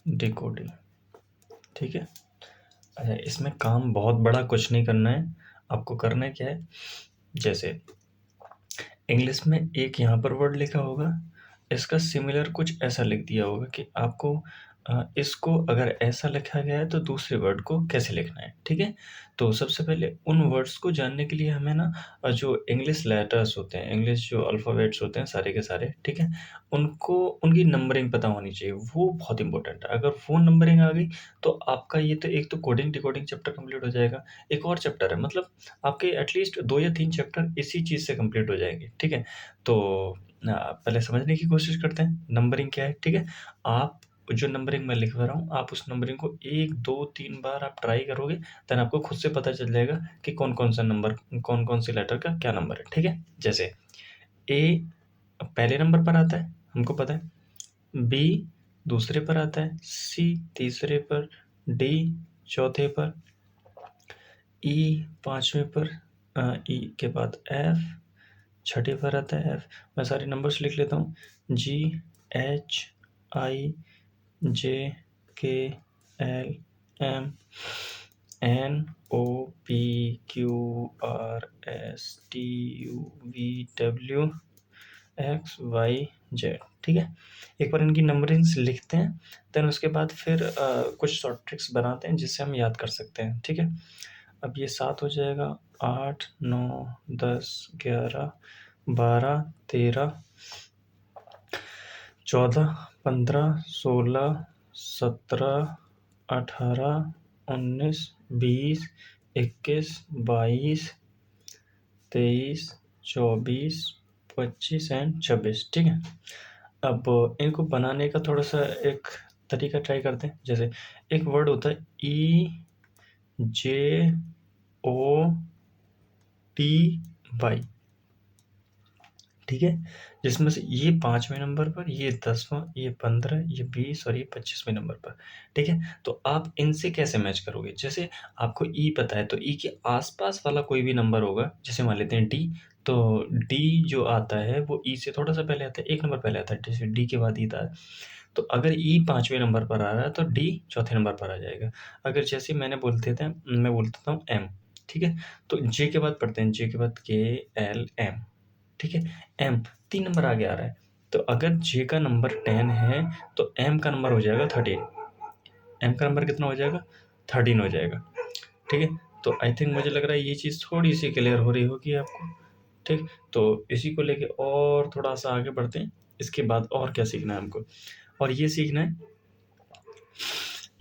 Decoding, ठीक है। अच्छा, इसमें काम बहुत बड़ा कुछ नहीं करना है, आपको करना क्या है, जैसे इंग्लिश में एक यहाँ पर वर्ड लिखा होगा, इसका सिमिलर कुछ ऐसा लिख दिया होगा कि आपको इसको अगर ऐसा लिखा गया है तो दूसरे वर्ड को कैसे लिखना है, ठीक है। तो सबसे पहले उन वर्ड्स को जानने के लिए हमें ना जो इंग्लिश लेटर्स होते हैं, इंग्लिश जो अल्फ़ाबेट्स होते हैं सारे के सारे, ठीक है, उनको उनकी नंबरिंग पता होनी चाहिए, वो बहुत इंपॉर्टेंट है। अगर वो नंबरिंग आ गई तो आपका ये तो एक तो कोडिंग डिकोडिंग चैप्टर कंप्लीट हो जाएगा। एक और चैप्टर है, मतलब आपके एटलीस्ट 2 या 3 चैप्टर इसी चीज़ से कंप्लीट हो जाएँगे, ठीक है। तो पहले समझने की कोशिश करते हैं नंबरिंग क्या है, ठीक है। आप जो नंबरिंग मैं लिखवा रहा हूँ, आप उस नंबरिंग को 1, 2, 3 बार आप ट्राई करोगे, देन आपको खुद से पता चल जाएगा कि कौन-कौन सा नंबर, कौन-कौन से लेटर का क्या नंबर है, ठीक है। जैसे ए पहले नंबर पर आता है, हमको पता है, बी दूसरे पर आता है, सी तीसरे पर, डी चौथे पर, ई पाँचवें पर, ई के बाद एफ छठे पर आता है एफ। मैं सारे नंबर्स लिख लेता हूँ, जी H I J K L M N O P Q R S T U V W X Y Z, ठीक है। एक बार इनकी नंबरिंग्स लिखते हैं, देन उसके बाद फिर कुछ शॉर्ट ट्रिक्स बनाते हैं जिससे हम याद कर सकते हैं, ठीक है। अब ये 7 हो जाएगा, 8 9 10 11 12 13 14 15 16 17 18 19 20 21 22 23 24 25 एंड 26, ठीक है। अब इनको बनाने का थोड़ा-सा एक तरीका ट्राई करते हैं। जैसे एक वर्ड होता है EJOTY, ठीक है, जिसमें से ये 5वें नंबर पर, ये 10वां, ये 15, ये 20 और ये 25वें नंबर पर, ठीक है। तो आप इनसे कैसे मैच करोगे? जैसे आपको ई पता है, तो ई के आस-पास वाला कोई भी नंबर होगा, जैसे मान लेते हैं डी, तो डी जो आता है वो ई से थोड़ा-सा पहले आता है, 1 नंबर पहले आता है, जैसे डी के बाद ई था। तो अगर ई 5वें नंबर पर आ रहा है तो डी चौथे नंबर पर आ जाएगा। अगर जैसे मैं बोल देता हूँ एम, ठीक है, तो जे के बाद पढ़ते हैं, जे के बाद KLM, ठीक है। एम 3 नंबर आगे आ रहा है, तो अगर जे का नंबर 10 है तो एम का नंबर हो जाएगा 13। एम का नंबर कितना हो जाएगा? 13 हो जाएगा, ठीक है। तो आई थिंक मुझे लग रहा है ये चीज़ थोड़ी-सी क्लियर हो रही होगी आपको, ठीक। तो इसी को लेके और थोड़ा-सा आगे बढ़ते हैं, इसके बाद और क्या सीखना है हमको? और ये सीखना है,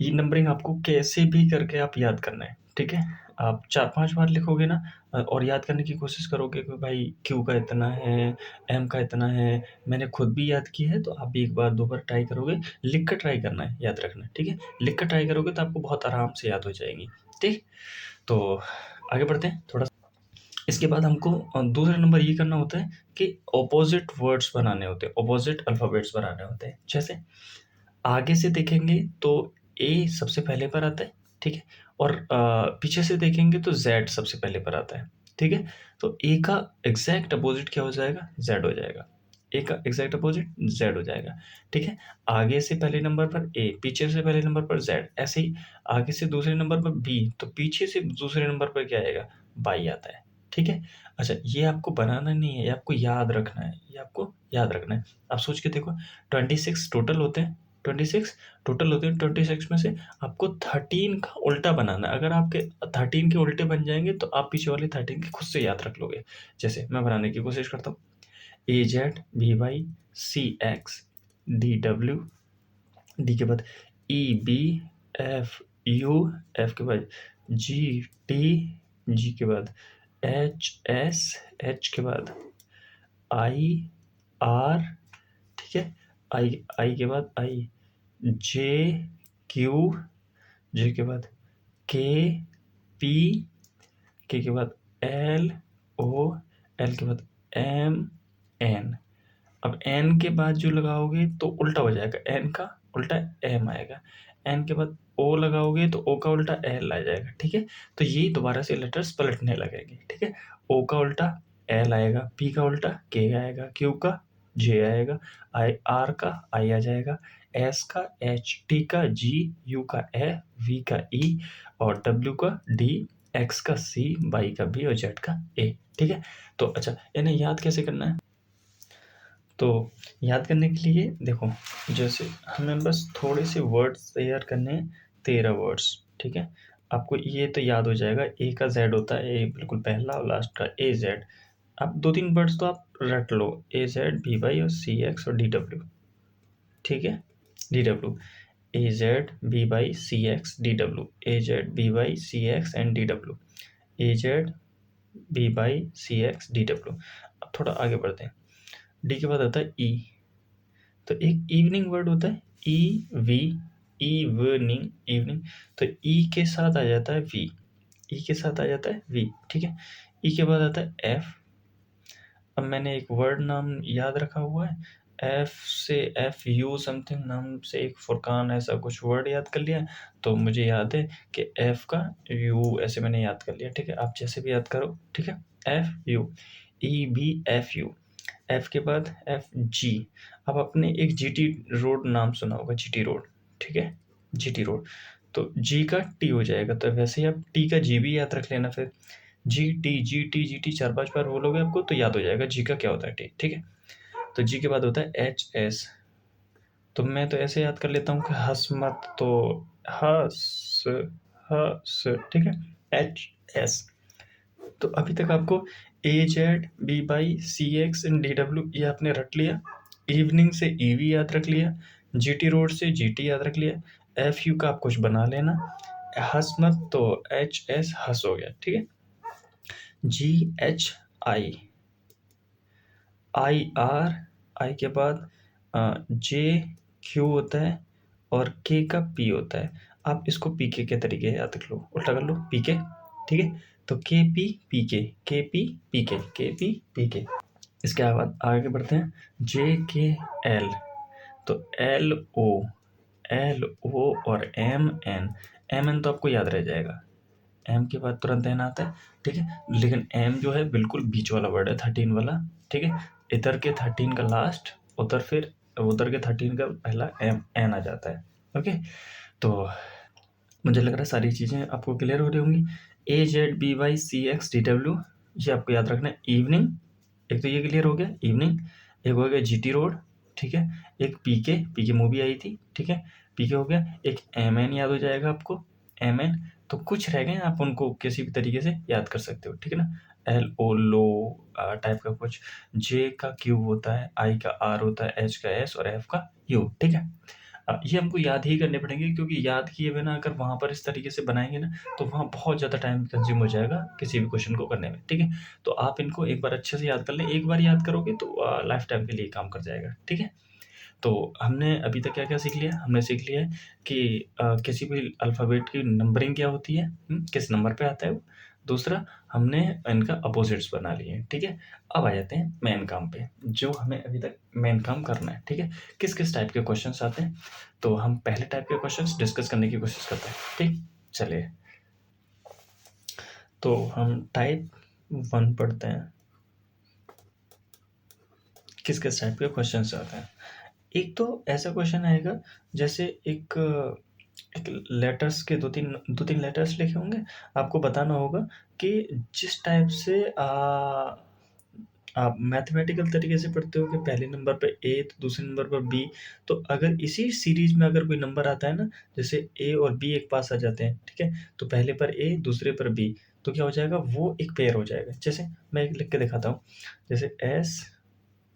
ये नंबरिंग आपको कैसे भी करके आप याद करना है, ठीक है। आप 4-5 बार लिखोगे ना और याद करने की कोशिश करोगे कि भाई क्यू का इतना है, एम का इतना है, मैंने खुद भी याद की है, तो आप भी 1 बार 2 बार ट्राई करोगे, लिख कर ट्राई करना है, याद रखना है, ठीक है। लिख कर ट्राई करोगे तो आपको बहुत आराम से याद हो जाएँगी, ठीक। तो आगे बढ़ते हैं थोड़ा, इसके बाद हमको दूसरा नंबर ये करना होता है कि अपोज़िट वर्ड्स बनाने होते हैं, अपोज़िट अल्फ़ाबेट्स बनाने होते हैं। जैसे आगे से देखेंगे तो ए सबसे पहले पर आता है, ठीक है? और पीछे से देखेंगे तो ज़ेड सबसे पहले पर आता है, ठीक है? तो ए का एग्ज़ैक्ट अपोज़िट क्या हो जाएगा? ज़ेड हो जाएगा। ए का एग्ज़ैक्ट अपोज़िट ज़ेड हो जाएगा, ठीक है? आगे से पहले नंबर पर ए, पीछे से पहले नंबर पर ज़ेड, ऐसे ही आगे से दूसरे नंबर पर बी, तो पीछे से दूसरे नंबर पर क्या आएगा? वाई आता है, ठीक है? अच्छा, ये आपको बनाना नहीं है, ये आपको याद रखना है, ये आपको याद रखना है। आप सोच के देखो, 26 टोटल होते हैं, 26 टोटल होते हैं, 26 में से आपको 13 का उल्टा बनाना है। अगर आपके 13 के उल्टे बन जाएँगे तो आप पीछे वाले 13 के खुद से याद रख लोगे। जैसे मैं बनाने की कोशिश करता हूँ, AZ, BY, CX, DW, D के बाद EB, FU, F के बाद GT, G के बाद HS, H के बाद IR, ठीक है? आई के बाद आई, जे क्यू, जे के बाद के पी, के बाद एल ओ, एल के बाद एम एन। अब एन के बाद जो लगाओगे तो उल्टा हो जाएगा, एन का उल्टा एम आएगा, एन के बाद ओ लगाओगे तो ओ का उल्टा एल आ जाएगा, ठीक है। तो ये दोबारा से लेटर्स पलटने लगेंगे, ठीक है। ओ का उल्टा एल आएगा, पी का उल्टा के आएगा, क्यू का जे आएगा, आई आर का आई आ जाएगा, एस का एच, टी का जी, यू का ए, वी का ई और डब्ल्यू का डी, एक्स का सी, वाई का बी और जेड का ए। ठीक है, तो अच्छा इन्हें याद कैसे करना है? तो याद करने के लिए देखो, जैसे हमें बस थोड़े से वर्ड्स तैयार करने हैं, 13 वर्ड्स। ठीक है, आपको ये तो याद हो जाएगा, ए का जेड होता है, ए बिल्कुल पहला और लास्ट का ए जेड। अब 2-3 वर्ड्स तो आप रट लो, ए जेड, बी वाई और सी एक्स और डी डब्ल्यू। ठीक है, D W, A Z, B Y, C X, D W, A Z, B Y, C X and D W, A Z, B Y, C X, D W. अब थोड़ा आगे बढ़ते हैं, D के बाद आता है ई। तो एक इवनिंग वर्ड होता है, ई वी, इवनिंग, इवनिंग। तो ई के साथ आ जाता है वी, ई के साथ आ जाता है वी। ठीक है, ई के बाद आता है एफ। अब मैंने एक वर्ड नाम याद रखा हुआ है, एफ से एफ यू समथिंग नाम से एक फुरकान ऐसा कुछ वर्ड याद कर लिया, तो मुझे याद है कि एफ का यू ऐसे मैंने याद कर लिया। ठीक है, आप जैसे भी याद करो। ठीक है, F U, E B F U. F के बाद एफ जी। अब आपने एक जीटी रोड नाम सुना होगा, जीटी रोड। ठीक है, जीटी रोड, तो जी का टी हो जाएगा, तो वैसे ही आप टी का जी भी याद रख लेना। फिर G T, G T, G T 4-5 बार बोलोगे आपको तो याद हो जाएगा जी का क्या होता है टी। ठीक है, तो जी के बाद होता है एच एस। तो मैं तो ऐसे याद कर लेता हूँ कि हंस मत, तो हस, हस। ठीक है, एच एस। तो अभी तक आपको A Z, B Y, C X and D W ये आपने रट लिया। इवनिंग से ईवी याद रख लिया, जीटी रोड से जीटी याद रख लिया, एफ यू का आप कुछ बना लेना, हंस मत तो एच एस हंस हो गया। ठीक है, जी एच आई, आई आर, आई के बाद जे क्यू होता है और के का पी होता है। आप इसको पी के तरीके याद कर लो, उल्टा कर लो, पी के। ठीक है, तो के पी के। इसके बाद आगे बढ़ते हैं, जे के एल। तो एल ओ और एम एन तो आपको याद रह जाएगा, एम के बाद तुरंत एन आता है। ठीक है, लेकिन एम जो है बिल्कुल बीच वाला वर्ड है, 13 वाला। ठीक है, इधर के 13 का लास्ट, उधर के 13 का पहला एम एन आ जाता है। ओके, तो मुझे लग रहा है सारी चीज़ें आपको क्लियर हो रही होंगी। A Z B Y C X D W, ये आपको याद रखना है। इवनिंग, एक तो ये क्लियर हो गया इवनिंग। एक हो गया जीटी रोड। ठीक है, एक पीके मूवी आई थी। ठीक है, पीके हो गया। एक एम एन याद हो जाएगा आपको, एम एन। तो कुछ रह गए, आप उनको किसी भी तरीके से याद कर सकते हो। ठीक है ना, एल ओ लो टाइप का कुछ, जे का क्यू होता है, आई का आर होता है, एच का एस और एफ का यू। ठीक है, ये हमको याद ही करने पड़ेंगे, क्योंकि याद किए बिना अगर वहाँ पर इस तरीके से बनाएंगे ना, तो वहाँ बहुत ज़्यादा टाइम कंज्यूम हो जाएगा किसी भी क्वेश्चन को करने में। ठीक है, तो आप इनको एक बार अच्छे से याद कर लें, एक बार याद करोगे तो लाइफ टाइम के लिए काम कर जाएगा। ठीक है, तो हमने अभी तक क्या क्या सीख लिया? हमने सीख लिया है कि किसी भी अल्फ़ाबेट की नंबरिंग क्या होती है, किस नंबर पे आता है वो। दूसरा, हमने इनका अपोजिट्स बना लिए हैं। ठीक है, अब आ जाते हैं मेन काम पे, जो हमें अभी तक मेन काम करना है। ठीक है, किस किस टाइप के क्वेश्चंस आते हैं, तो हम पहले टाइप के क्वेश्चंस डिस्कस करने की कोशिश करते हैं। ठीक, चलिए, तो हम टाइप 1 पढ़ते हैं, किस किस टाइप के क्वेश्चंस आते हैं। एक तो ऐसा क्वेश्चन आएगा, जैसे एक लेटर्स के 2-3 लेटर्स लिखे होंगे, आपको बताना होगा कि जिस टाइप से आप मैथमेटिकल तरीके से पढ़ते हो कि पहले नंबर पे ए तो दूसरे नंबर पर बी, तो अगर इसी सीरीज में अगर कोई नंबर आता है ना, जैसे ए और बी एक पास आ जाते हैं। ठीक है, तो पहले पर ए दूसरे पर बी, तो क्या हो जाएगा, वो एक पेयर हो जाएगा। जैसे मैं एक लिख के दिखाता हूँ, जैसे S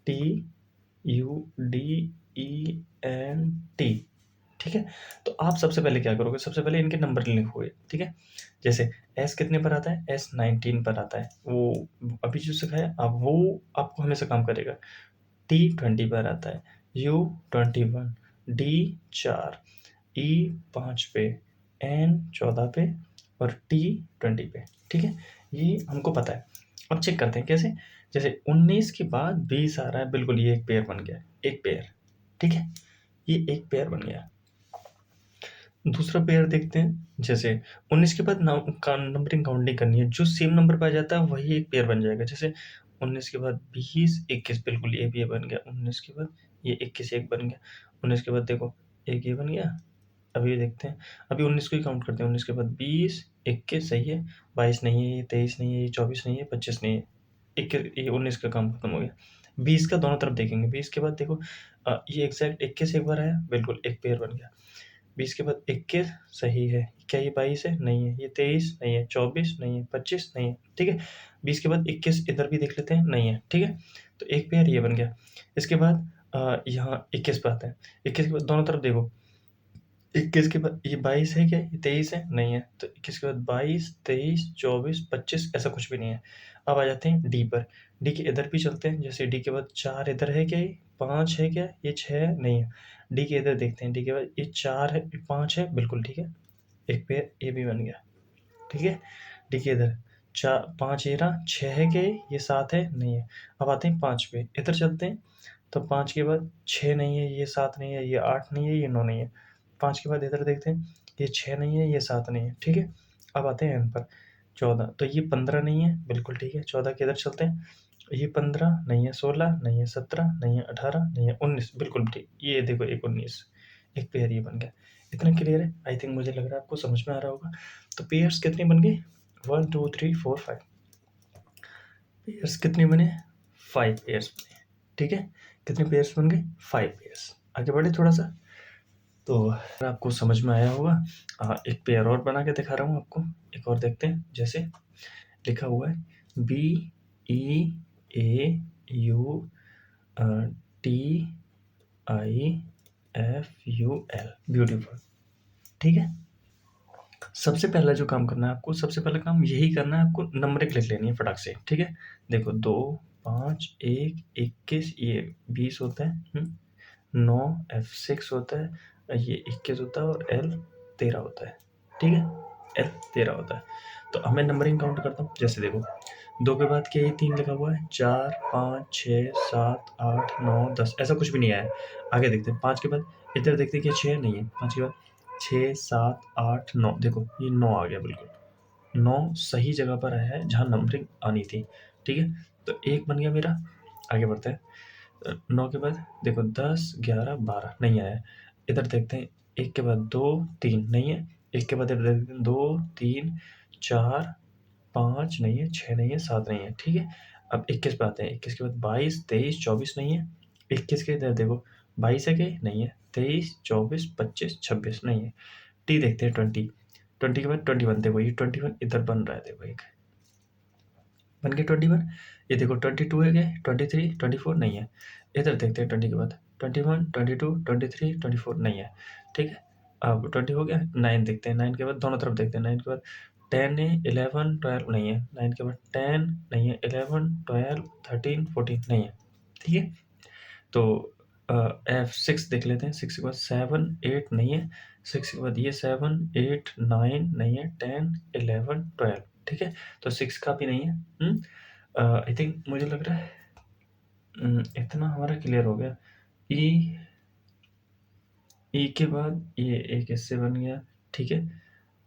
T U D E N T. ठीक है, तो आप सबसे पहले क्या करोगे, सबसे पहले इनके नंबर लिखोगे। ठीक है, जैसे एस कितने पर आता है, एस 19 पर आता है, वो अभी जो सिखाया आप वो आपको हमेशा काम करेगा। टी 20 पर आता है, यू 21, डी 4, ई 5 पे, एन 14 पे और टी 20 पे। ठीक है, ये हमको पता है। अब चेक करते हैं कैसे, जैसे 19 के बाद 20 आ रहा है, बिल्कुल ये एक पेयर बन गया, एक पेयर। ठीक है, ये एक पेयर बन गया। दूसरा पेयर देखते हैं, जैसे 19 के बाद नंबरिंग काउंटिंग करनी है, जो सेम नंबर पे आ जाता है वही एक पेयर बन जाएगा। जैसे 19 के बाद 20, 21, बिल्कुल ये भी बन गया। 19 के बाद ये 21 एक बन गया। 19 के बाद देखो एक ये बन गया। अभी देखते हैं, अभी 19 को ही काउंट करते हैं। 19 के बाद 20, 21 सही है, 22 नहीं है, ये 23 नहीं है, ये 24 नहीं है, 25 नहीं है, 21, ये 19 का काम खत्म हो गया। 20 का दोनों तरफ देखेंगे। 20 के बाद देखो ये एग्जैक्ट 21 एक बार आया, बिल्कुल एक पेयर बन गया। 20 के बाद 21 सही है, क्या ये 22 है? नहीं है, ये 23 नहीं है, 24 नहीं है, 25 नहीं है, ठीक है। 20 के बाद 21 इधर भी देख लेते हैं, नहीं है, ठीक है। तो एक पेयर ये बन गया। इसके बाद यहाँ 21 पे आते हैं। 21 के बाद दोनों तरफ देखो, 21 के बाद ये 22 है क्या? ये 23 है? नहीं है। तो 21 के बाद 22, 23, 24, 25 ऐसा कुछ भी नहीं है। अब आ जाते हैं डी पर। डी के इधर भी चलते हैं। जैसे डी के बाद 4 इधर है क्या? ये 5 है क्या? ये 6 नहीं है। डी के इधर देखते हैं। डी के बाद ये 4 है, ये 5 है, बिल्कुल ठीक है। एक पेयर ये भी बन गया, ठीक है। डी के इधर 5 ये रहा, 6 है क्या? ये 7 है? नहीं है। अब आते हैं 5 पे, इधर चलते हैं। तो 5 के बाद 6 नहीं है, ये 7 नहीं है, ये 8 नहीं है, ये 9 नहीं है। 5 के बाद इधर देखते हैं, ये 6 नहीं है, ये 7 नहीं है, ठीक है। अब आते हैं एन पर, 14। तो ये 15 नहीं है, बिल्कुल ठीक है। 14 के इधर चलते हैं, ये 15 नहीं है, 16 नहीं है, 17 नहीं है, 18 नहीं है, 19 बिल्कुल ठीक। ये देखो एक 19, एक पेयर ये बन गया। इतना क्लियर है? आई थिंक, मुझे लग रहा है आपको समझ में आ रहा होगा। तो पेयर्स कितने बन गए? 1 2 3 4 5 पेयर्स कितने बने? 5 पेयर्स बने, ठीक है। कितने पेयर्स बन गए? 5 पेयर्स। आगे बढ़े थोड़ा सा, तो अगर आपको समझ में आया होगा। एक पेयर और बना के दिखा रहा हूँ आपको, एक और देखते हैं। जैसे लिखा हुआ है BEAUTIFUL, ब्यूटीफुल, ठीक है। सबसे पहला जो काम करना है आपको, सबसे पहला काम यही करना है आपको, नंबरिंग लिख लेनी है फटाक से, ठीक है। देखो 2, 5, 1, 21, ये 20 होता है, 9 F6 होता है, ये 21 होता है, और L 13 होता है, ठीक है। L 13 होता है। तो अब मैं नंबरिंग काउंट करता हूँ। जैसे देखो, 2 के बाद क्या, ये 3 लिखा हुआ है, 4, 5, 6, 7, 8, 9, 10 ऐसा कुछ भी नहीं आया है। आगे देखते हैं, 5 के बाद इधर देखते हैं कि 6 नहीं है। 5 के बाद 6, 7, 8, 9, देखो ये 9 आ गया, बिल्कुल 9 सही जगह पर आया है जहाँ नंबरिंग आनी थी, ठीक है। तो एक बन गया मेरा। आगे बढ़ते हैं। 9 के बाद देखो 10, 11, 12 नहीं आया। इधर देखते हैं, 1 के बाद 2, 3 नहीं है। 1 के बाद इधर देखते हैं 2, 3, 4, 5 नहीं है, 6 नहीं है, 7 नहीं है, ठीक है। अब 21 पे आते हैं। 21 के बाद 22, 23, 24 नहीं है। 21 के इधर देखो, 22 है क्या? नहीं है। 23, 24, 25, 26 नहीं है। टी देखते हैं 20। 20 के बाद 21, देखो ये 21 इधर बन रहा है, देखो एक बन गया 21। ये देखो 22 है क्या? 23, 24 नहीं है। इधर देखते हैं 20 के बाद 21, 22, 23, 24 नहीं है, ठीक है। अब 20 हो गया। 9 देखते हैं। 9 के बाद दोनों तरफ देखते हैं। 9 के बाद 10 है, 11, 12 नहीं है। 9 के बाद 10 नहीं है, 11, 12, 13, 14 नहीं है, ठीक है। तो F6 देख लेते हैं। 6 के बाद 7, 8 नहीं है। 6 के बाद ये 7, 8, 9 नहीं है। 10, 11, 12, ठीक है। तो 6 का भी नहीं है। आई थिंक, मुझे लग रहा है इतना हमारा क्लियर हो गया। ई के बाद ये एक इससे बन गया, ठीक है।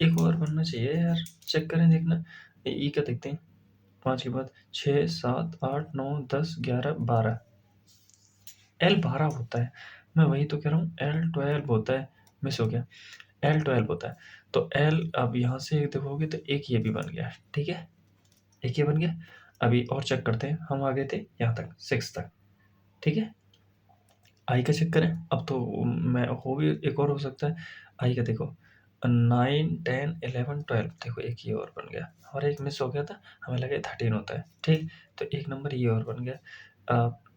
एक और बनना चाहिए यार, चेक करें देखना। ई का देखते हैं। 5 के बाद 6, 7, 8, 9, 10, 11, 12, L 12 होता है। मैं वही तो कह रहा हूँ, L 12 होता है, मिस हो गया। L 12 होता है। तो L, अब यहाँ से देखोगे तो एक ये भी बन गया, ठीक है। एक ये बन गया। अभी और चेक करते हैं। हम आ गए थे यहाँ तक, 6 तक, ठीक है। आई का चेक करें। अब तो मैं हो भी एक और हो सकता है। आई का देखो, 9, 10, 11, 12, देखो एक ये और बन गया। हमारा एक मिस हो गया था, हमें लगा 13 होता है, ठीक। तो एक नंबर ये और बन गया।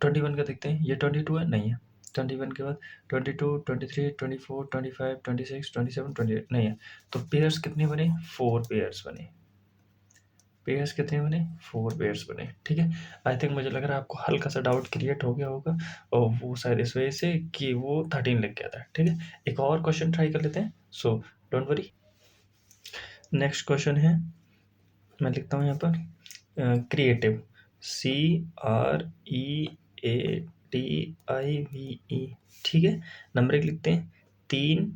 21 का देखते हैं। ये 22 है? नहीं है। 21 के बाद 22, 23, 24, 25, 26, 27, 28 नहीं है। तो पेयर्स कितने बने? 4 पेयर्स बने। पेयर्स कितने बने? 4 पेयर्स बने, ठीक है। आई थिंक, मुझे लग रहा है आपको हल्का सा डाउट क्रिएट हो गया होगा, और वो शायद इस वजह से कि वो 13 लिख गया था, ठीक है। एक और क्वेश्चन ट्राई कर लेते हैं, so don't worry. Next question है, मैं लिखता हूँ यहाँ पर क्रिएटिव, CREATIVE, ठीक है। नंबर एक लिखते हैं। 3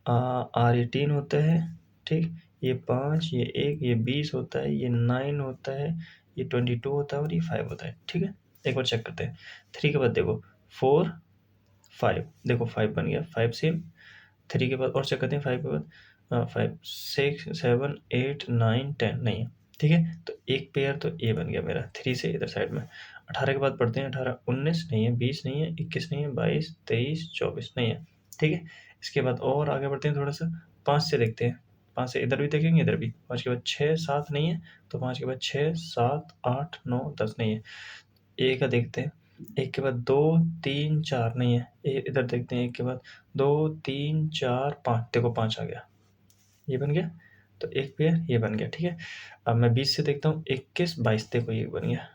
R18 होता है, ठीक। ये 5, ये 1, ये 20 होता है, ये 9 होता है, ये 22 होता है, और ये 5 होता है, ठीक है। एक बार चेक करते हैं। 3 के बाद देखो 4, 5, देखो 5 बन गया, 5 सेम। 3 के बाद और चेक करते हैं 5 के बाद 5 6 7 8 9 10 नहीं है, ठीक है। तो एक पेयर तो ये बन गया मेरा 3 से इधर साइड में। 18 के बाद पढ़ते हैं 18 19 नहीं है, 20 नहीं है, 21 नहीं है, 22 23 24 नहीं है, ठीक है। इसके बाद और आगे बढ़ते हैं थोड़ा सा, 5 से देखते हैं, 5 से इधर भी देखेंगे, इधर भी। 5 के बाद 6 7 नहीं है, तो 5 के बाद 6 7 8 9 10 नहीं है। ए का देखते हैं, एक के बाद 2 3 4 नहीं है, इधर देखते हैं, एक के बाद 2 3 4 5, देखो 5 आ गया, ये बन गया। तो एक पेयर ये बन गया, ठीक है। अब मैं 20 से देखता हूँ, 21 22, देखो ये बन गया,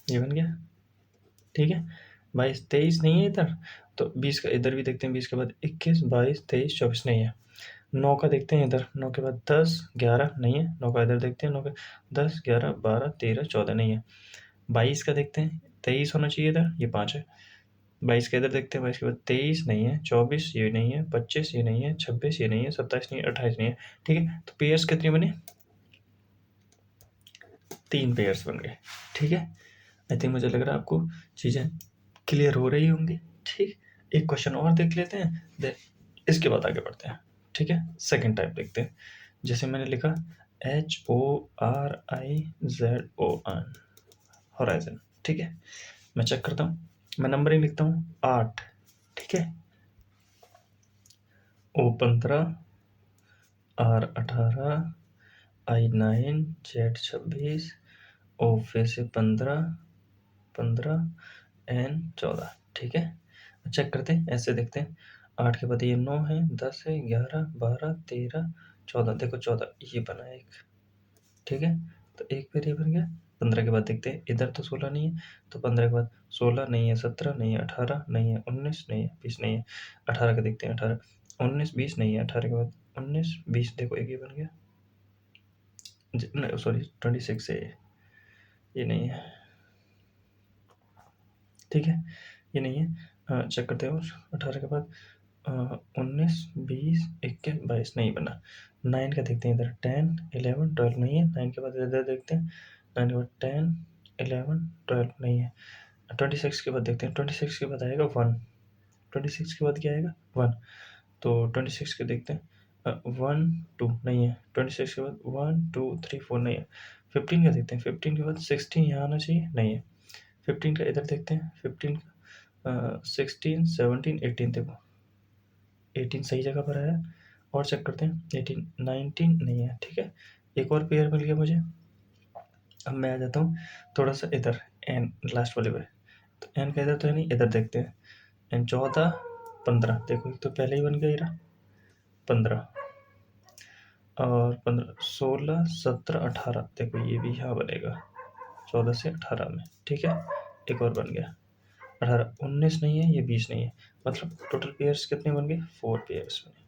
ये बन गया, ठीक है। 22 23 नहीं है इधर, तो 20 का इधर भी देखते हैं, 20 के बाद 21 22 23 24 नहीं है। 9 का देखते हैं इधर, 9 के बाद 10 11 नहीं है, 9 का इधर देखते हैं, 9 का 10 11 12 13 14 नहीं है। 22 का देखते हैं, 23 होना चाहिए इधर, ये 5 है। 22 का इधर देखते हैं, 22 के बाद 23 नहीं है, 24 ये नहीं है, 25 ये नहीं है, 26 ये नहीं है, 27 नहीं है, 28 नहीं है, ठीक है। तो पेयर्स कितने बने? 3 पेयर्स बन गए, ठीक है। आई थिंक मुझे लग रहा है आपको चीज़ें क्लियर हो रही होंगी, ठीक। एक क्वेश्चन और देख लेते हैं, इसके बाद आगे बढ़ते हैं, ठीक है। सेकंड टाइप देखते हैं, जैसे मैंने लिखा HORIZON, होराइजन, ठीक है। मैं चेक करता हूँ, मैं नंबरिंग लिखता हूँ 8, ठीक है। O15 R18 I9 Z26 O फिर से 15 N14, ठीक है। चेक करते हैं, ऐसे देखते हैं। 8 के बाद ये 9 है, 10 है, 11 12 13 14, देखो 14 ये बना एक, ठीक है। तो एक पेयर ये बन गया। 15 के बाद देखते हैं, इधर तो 16 नहीं है, तो 15 के बाद 16 नहीं है, 17 नहीं है, 18 नहीं है, 19 नहीं है, 20 नहीं है। 18 का देखते हैं, 18 19 20 नहीं है, 18 के बाद 19 20, देखो एक ये बन गया, सॉरी 26 है, ये नहीं है, ठीक है, ये नहीं है। चेक करते हैं, 18 के बाद 19 20 21 22 नहीं बना। 9 का देखते हैं इधर, 10 11 12 नहीं है। 9 के बाद इधर देखते हैं, 9 के बाद 10 11 12 नहीं है। 26 के बाद देखते हैं, 26 के बाद आएगा 1, 26 के बाद क्या आएगा 1, तो 26 के देखते हैं, 1 2 नहीं है। 26 के बाद 1 2 3 4 नहीं है। 15 का देखते हैं, 15 के बाद 16 यहाँ आना चाहिए, नहीं है। 15 का इधर देखते हैं, 15 का 16 17 18, देखो 18 सही जगह पर आया। और चेक करते हैं, 18 19 नहीं है, ठीक है। एक और पेयर मिल गया मुझे। अब मैं आ जाता हूँ थोड़ा सा इधर, एन लास्ट वाले पे, तो एन का इधर तो है नहीं, इधर देखते हैं। एन 14 15, देखो एक तो पहले ही बन गया इधर 15, और 15 16 17 18, देखो ये भी यहाँ बनेगा 14 से 18 में, ठीक है। एक और बन गया 18, 19 नहीं है, ये 20 नहीं है, मतलब टोटल पेयर्स कितने बन गए? 4 पेयर्स बने।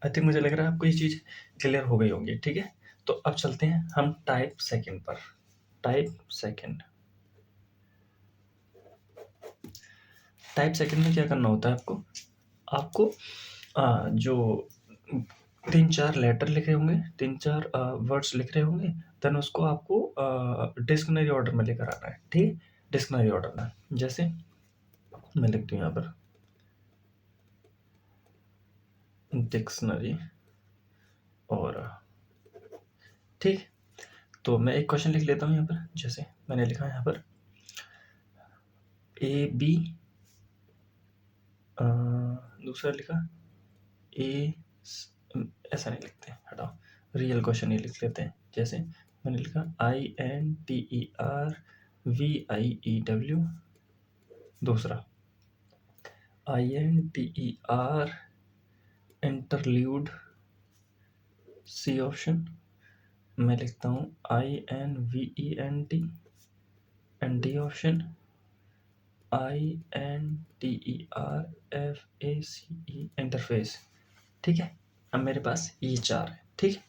आई थिंक मुझे लग रहा है आपको ये चीज़ क्लियर हो गई होंगी, ठीक है। तो अब चलते हैं हम टाइप सेकंड पर। टाइप सेकंड, टाइप सेकंड में क्या करना होता है आपको? आपको जो 3-4 लेटर लिखे होंगे, 3-4 वर्ड्स लिख रहे होंगे, देन उसको आपको डिक्शनरी ऑर्डर में लेकर आना है, ठीक है। डिक्शनरी ऑर्डर में, जैसे मैं लिखती हूँ यहाँ पर डिक्शनरी, और ठीक। तो मैं एक क्वेश्चन लिख लेता हूँ यहाँ पर, जैसे मैंने लिखा है यहाँ पर ए बी, दूसरा लिखा ए, ऐसा नहीं लिखते, हटाओ, रियल क्वेश्चन ही लिख लेते हैं। जैसे मैंने लिखा INTERVIEW, दूसरा INTER इंटरल्यूड, सी ऑप्शन। मैं लिखता हूँ INVENT, and D option INTERFACE, interface, ठीक है। अब मेरे पास ये 4 है, ठीक है।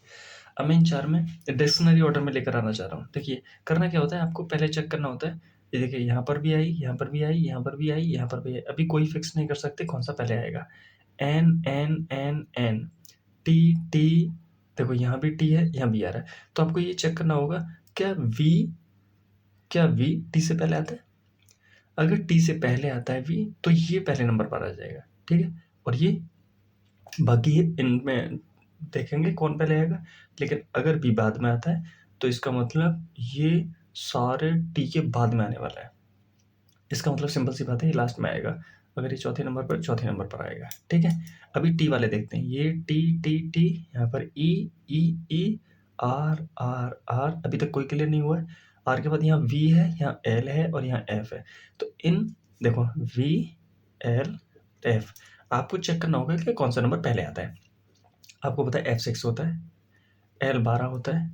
अब मैं इन 4 में डिक्शनरी ऑर्डर में लेकर आना चाह रहा हूँ। देखिए करना क्या होता है, आपको पहले चेक करना होता है, ये देखिए यहाँ पर भी आई, यहाँ पर भी आई, यहाँ पर भी आई, यहाँ पर भी आई। अभी कोई फिक्स नहीं कर सकते कौन सा पहले आएगा। N N N N, T T, देखो यहाँ भी टी है, यहाँ भी आ रहा है। तो आपको ये चेक करना होगा, क्या वी टी से पहले आता है? अगर टी से पहले आता है वी तो ये पहले नंबर पर आ जाएगा, ठीक है। और ये बाकी इनमें देखेंगे कौन पहले आएगा। लेकिन अगर बी बाद में आता है तो इसका मतलब ये सारे टी के बाद में आने वाला है। इसका मतलब सिंपल सी बात है, ये लास्ट में आएगा। अगर ये चौथे नंबर पर आएगा, ठीक है। अभी टी वाले देखते हैं। ये टी टी टी, यहाँ पर ई ई ई, आर आर आर, अभी तक कोई क्लियर नहीं हुआ है। आर के बाद यहाँ वी है, यहाँ एल है और यहाँ एफ है। तो इन देखो वी एल एफ, आपको चेक करना होगा कि कौन सा नंबर पहले आता है। आपको पता है F6 होता है, L12 होता है,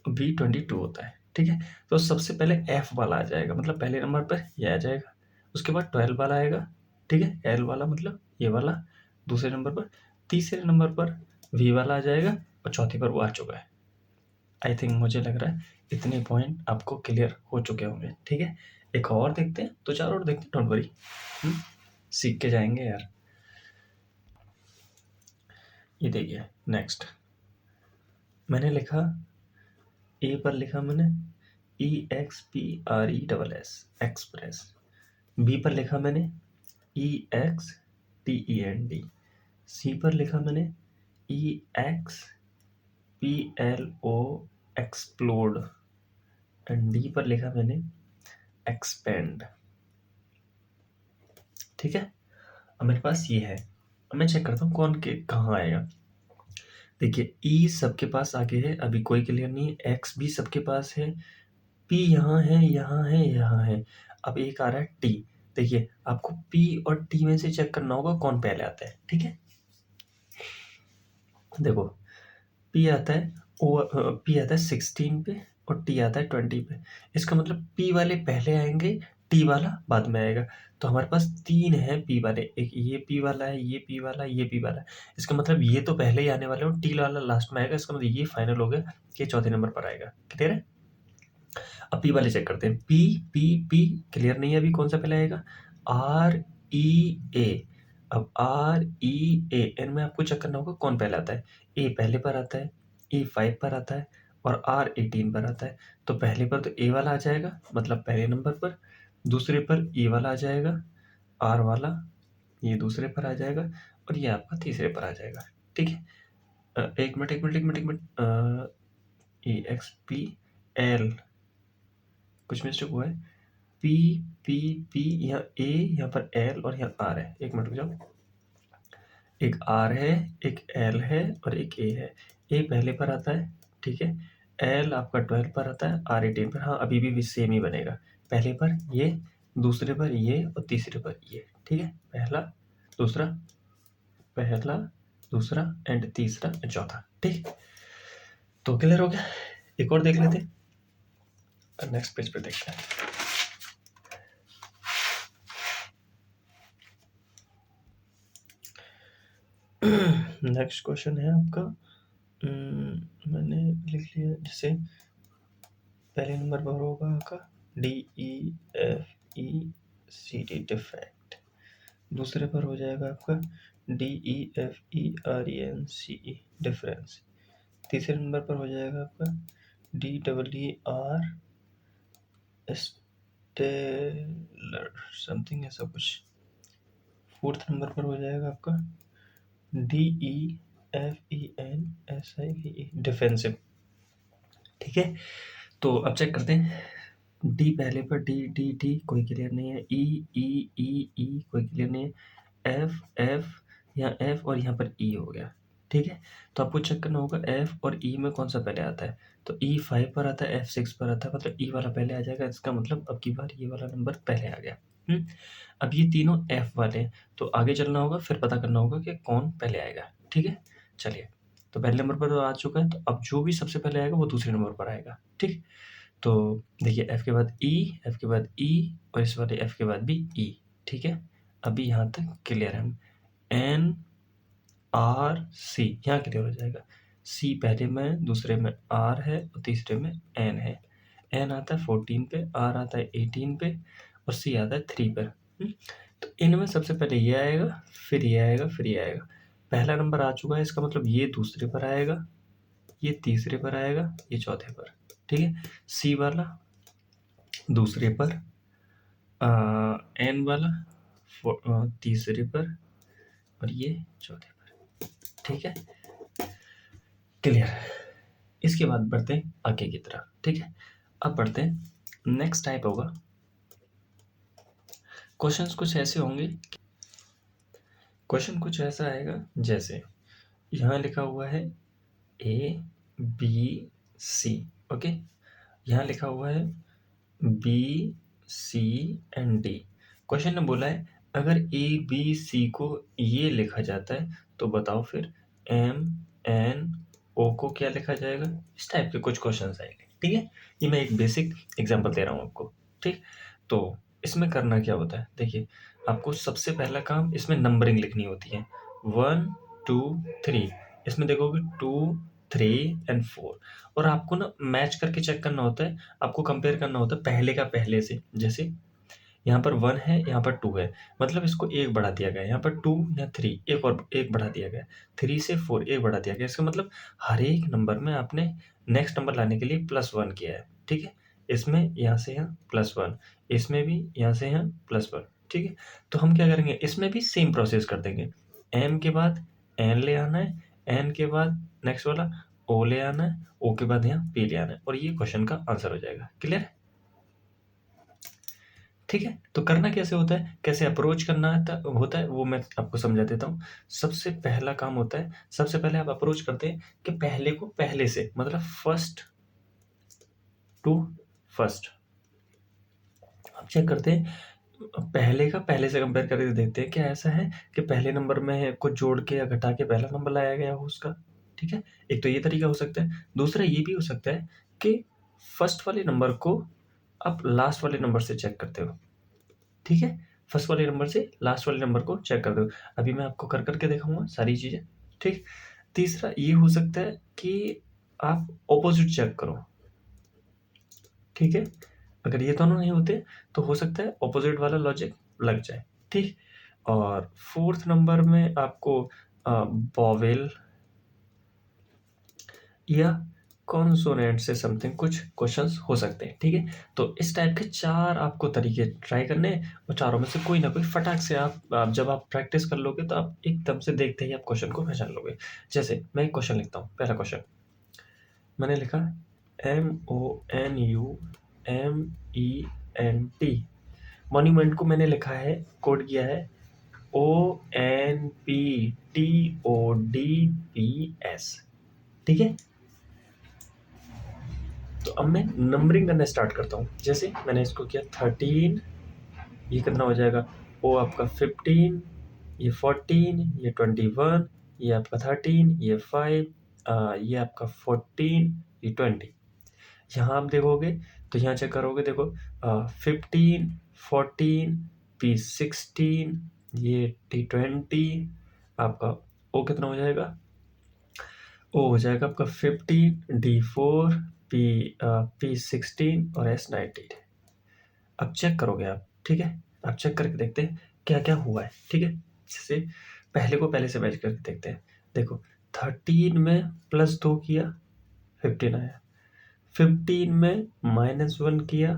B22 होता है, ठीक है। तो सबसे पहले F वाला आ जाएगा, मतलब पहले नंबर पर ये आ जाएगा। उसके बाद 12 वाला आएगा, ठीक है, L वाला मतलब ये वाला दूसरे नंबर पर। तीसरे नंबर पर V वाला आ जाएगा और चौथे पर वो आ चुका है। आई थिंक मुझे लग रहा है इतने पॉइंट आपको क्लियर हो चुके होंगे, ठीक है। एक और देखते हैं, तो 4 और देखते हैं, डोंट वरी, सीख के जाएंगे यार। ये देखिए नेक्स्ट मैंने लिखा, ए पर लिखा मैंने EXPRESS एक्सप्रेस। बी पर लिखा मैंने EXPEND। सी पर लिखा मैंने EXPLO एक्सप्लोड। एंड डी पर लिखा मैंने एक्सपेंड, ठीक है। अब मेरे पास ये है, अब मैं चेक करता हूँ कौन के कहाँ आएगा। देखिए ई सबके पास आगे है, अभी कोई क्लियर नहीं है। एक्स भी सबके पास है, पी यहाँ है, यहाँ है, यहाँ है। अब एक आ रहा है टी। देखिए आपको पी और टी में से चेक करना होगा कौन पहले आता है, ठीक है। देखो पी आता है पी आता है 16 पे और टी आता है 20 पे। इसका मतलब पी वाले पहले आएंगे, टी वाला बाद में आएगा। तो हमारे पास 3 है पी वाले, एक ये पी वाला है, ये पी वाला, ये पी वाला है। इसका मतलब ये तो पहले ही आने वाले और टी वाला लास्ट में आएगा। इसका मतलब ये फाइनल हो गया कि चौथे नंबर पर आएगा। क्लियर है। अब पी वाले चेक करते हैं। पी पी पी क्लियर नहीं है अभी, कौन सा पहले आएगा। आर ई ए। अब आर ई ए, इनमें आपको चेक करना होगा कौन पहले आता है। ए पहले पर आता है, E5 पर आता है और R18 पर आता है। तो पहले पर तो ए वाला आ जाएगा, मतलब पहले नंबर पर। दूसरे पर ई वाला आ जाएगा, आर वाला ये दूसरे पर आ जाएगा और ये आपका तीसरे पर आ जाएगा, ठीक है। एक मिनट एक मिनट एक मिनट एक मिनट, EXPL कुछ मिस्टेक हुआ है। पी पी पी, यहाँ ए, यहाँ पर एल और यहाँ आर है। एक मिनट रुक जाओ, एक आर है, एक एल है और एक ए है। ए पहले पर आता है, ठीक है। एल आपका 12 पर आता है, R18 पर। हाँ अभी भी सेम ही बनेगा, पहले पर ये, दूसरे पर ये और तीसरे पर ये, ठीक है। पहला दूसरा एंड तीसरा चौथा, ठीक। तो क्लियर हो गया। एक और देख लेते हैं, नेक्स्ट पेज पे देखते हैं। नेक्स्ट क्वेश्चन है आपका, मैंने लिख लिया, जैसे पहले नंबर पर होगा आपका DEFECD डिफेक्ट। दूसरे पर हो जाएगा आपका DEFERENCE डिफरेंस। तीसरे नंबर पर हो जाएगा आपका DEER स्टेलर समथिंग ऐसा कुछ। फोर्थ नंबर पर हो जाएगा आपका DEFENSIVE डिफेंसिव, ठीक है। तो अब चेक करते हैं। डी पहले पर, डी डी डी कोई क्लियर नहीं है। ई ई ई ई कोई क्लियर नहीं है। एफ एफ, यहाँ एफ और यहाँ पर ई हो गया, ठीक है। तो आपको चेक करना होगा एफ और ई में कौन सा पहले आता है। तो E5 पर आता है, F6 पर आता है, मतलब ई वाला पहले आ जाएगा। इसका मतलब अब की बार ये वाला नंबर पहले आ गया। अब ये तीनों एफ वाले हैं, तो आगे चलना होगा, फिर पता करना होगा कि कौन पहले आएगा, ठीक है। चलिए, तो पहले नंबर पर तो आ चुका है, तो अब जो भी सबसे पहले आएगा वो दूसरे नंबर पर आएगा, ठीक। तो देखिए एफ के बाद ई, एफ के बाद ई और इस वाले एफ के बाद भी ई, ठीक है। अभी यहाँ तक क्लियर है। एन आर सी यहाँ क्लियर हो जाएगा। सी पहले में, दूसरे में आर है और तीसरे में एन है। एन आता है 14 पे, आर आता है 18 पे और सी आता है 3 पर। तो इनमें सबसे पहले ये आएगा, फिर ये आएगा, फिर ये आएगा। पहला नंबर आ चुका है, इसका मतलब ये दूसरे पर आएगा, ये तीसरे पर आएगा, ये चौथे पर, ठीक है। सी वाला दूसरे पर, एन वाला तीसरे पर और ये चौथे पर, ठीक है, क्लियर। इसके बाद बढ़ते हैं आगे की तरफ, ठीक है। अब बढ़ते हैं नेक्स्ट टाइप होगा, क्वेश्चंस कुछ ऐसे होंगे, क्वेश्चन कुछ ऐसा आएगा जैसे यहाँ लिखा हुआ है ए बी सी, ओके, यहाँ लिखा हुआ है B C and D. Question ने बोला है अगर ए बी सी को ये लिखा जाता है तो बताओ फिर एम एन ओ को क्या लिखा जाएगा। इस टाइप के कुछ क्वेश्चंस आएंगे, ठीक है। ये मैं एक बेसिक एग्जांपल दे रहा हूँ आपको, ठीक। तो इसमें करना क्या होता है, देखिए आपको सबसे पहला काम इसमें नंबरिंग लिखनी होती है, 1 2 3। इसमें देखोगे 2 3 एंड 4, और आपको ना मैच करके चेक करना होता है, आपको कंपेयर करना होता है पहले का पहले से। जैसे यहाँ पर 1 है, यहाँ पर 2 है, मतलब इसको एक बढ़ा दिया गया है। यहाँ पर 2 या 3 एक और एक बढ़ा दिया गया है, 3 से 4 एक बढ़ा दिया गया। इसका मतलब हर एक नंबर में आपने नेक्स्ट नंबर लाने के लिए +1 किया है, ठीक है। इसमें यहाँ से यहाँ +1, इसमें भी यहाँ से यहाँ +1, ठीक है। तो हम क्या करेंगे, इसमें भी सेम प्रोसेस कर देंगे। एम के बाद एन ले आना है, एन के बाद नेक्स्ट वाला ओ ले आना है, ओ के बाद यहाँ पी ले आना है, और ये क्वेश्चन का आंसर हो जाएगा। क्लियर है, ठीक है। तो करना कैसे होता है, कैसे अप्रोच करना होता है वो मैं आपको समझा देता हूँ। सबसे पहला काम होता है, सबसे पहले आप अप्रोच करते हैं कि पहले को पहले से, मतलब फर्स्ट टू फर्स्ट आप चेक करते हैं, पहले का पहले से कंपेयर करके देखते हैं क्या ऐसा है कि पहले नंबर में कुछ जोड़ के या घटा के पहला नंबर लाया गया हो उसका, ठीक है। एक तो ये तरीका हो सकता है, दूसरा ये भी हो सकता है कि फर्स्ट वाले नंबर को आप लास्ट वाले नंबर से चेक करते हो, ठीक है। फर्स्ट वाले नंबर से लास्ट वाले नंबर को चेक कर दो। अभी मैं आपको कर करके दिखाऊंगा सारी चीज़ें, ठीक। तीसरा ये हो सकता है कि आप ऑपोजिट चेक करो, ठीक है। अगर ये दोनों नहीं होते तो हो सकता है ऑपोजिट वाला लॉजिक लग जाए, ठीक। और फोर्थ नंबर में आपको वॉवेल या कॉन्सोनेंट से समथिंग कुछ क्वेश्चंस हो सकते हैं, ठीक है। तो इस टाइप के 4 आपको तरीके ट्राई करने हैं, और चारों में से कोई ना कोई फटाक से आप जब आप प्रैक्टिस कर लोगे तो आप एकदम से देखते ही आप क्वेश्चन को पहचान लोगे। जैसे मैं एक क्वेश्चन लिखता हूँ, पहला क्वेश्चन मैंने लिखा MONUMENT, मॉन्यूमेंट को मैंने लिखा है, कोड किया है ONPTODPS, ठीक है। तो अब मैं नंबरिंग करना स्टार्ट करता हूँ। जैसे मैंने इसको किया 13, ये कितना हो जाएगा, ओ आपका 15, ये 14, ये 21, ये आपका 13, ये 5, ये आपका 14, ये 20। यहाँ आप देखोगे तो यहाँ चेक करोगे, देखो 15 14 P16, ये T20, आपका ओ कितना हो जाएगा, ओ हो जाएगा आपका 15 D4 P16 और S19। अब चेक करोगे आप, ठीक है। अब चेक करके देखते हैं क्या क्या हुआ है, ठीक है। जैसे पहले को पहले से मैच करके देखते हैं। देखो 13 में +2 किया 15 आया, 15 में -1 किया,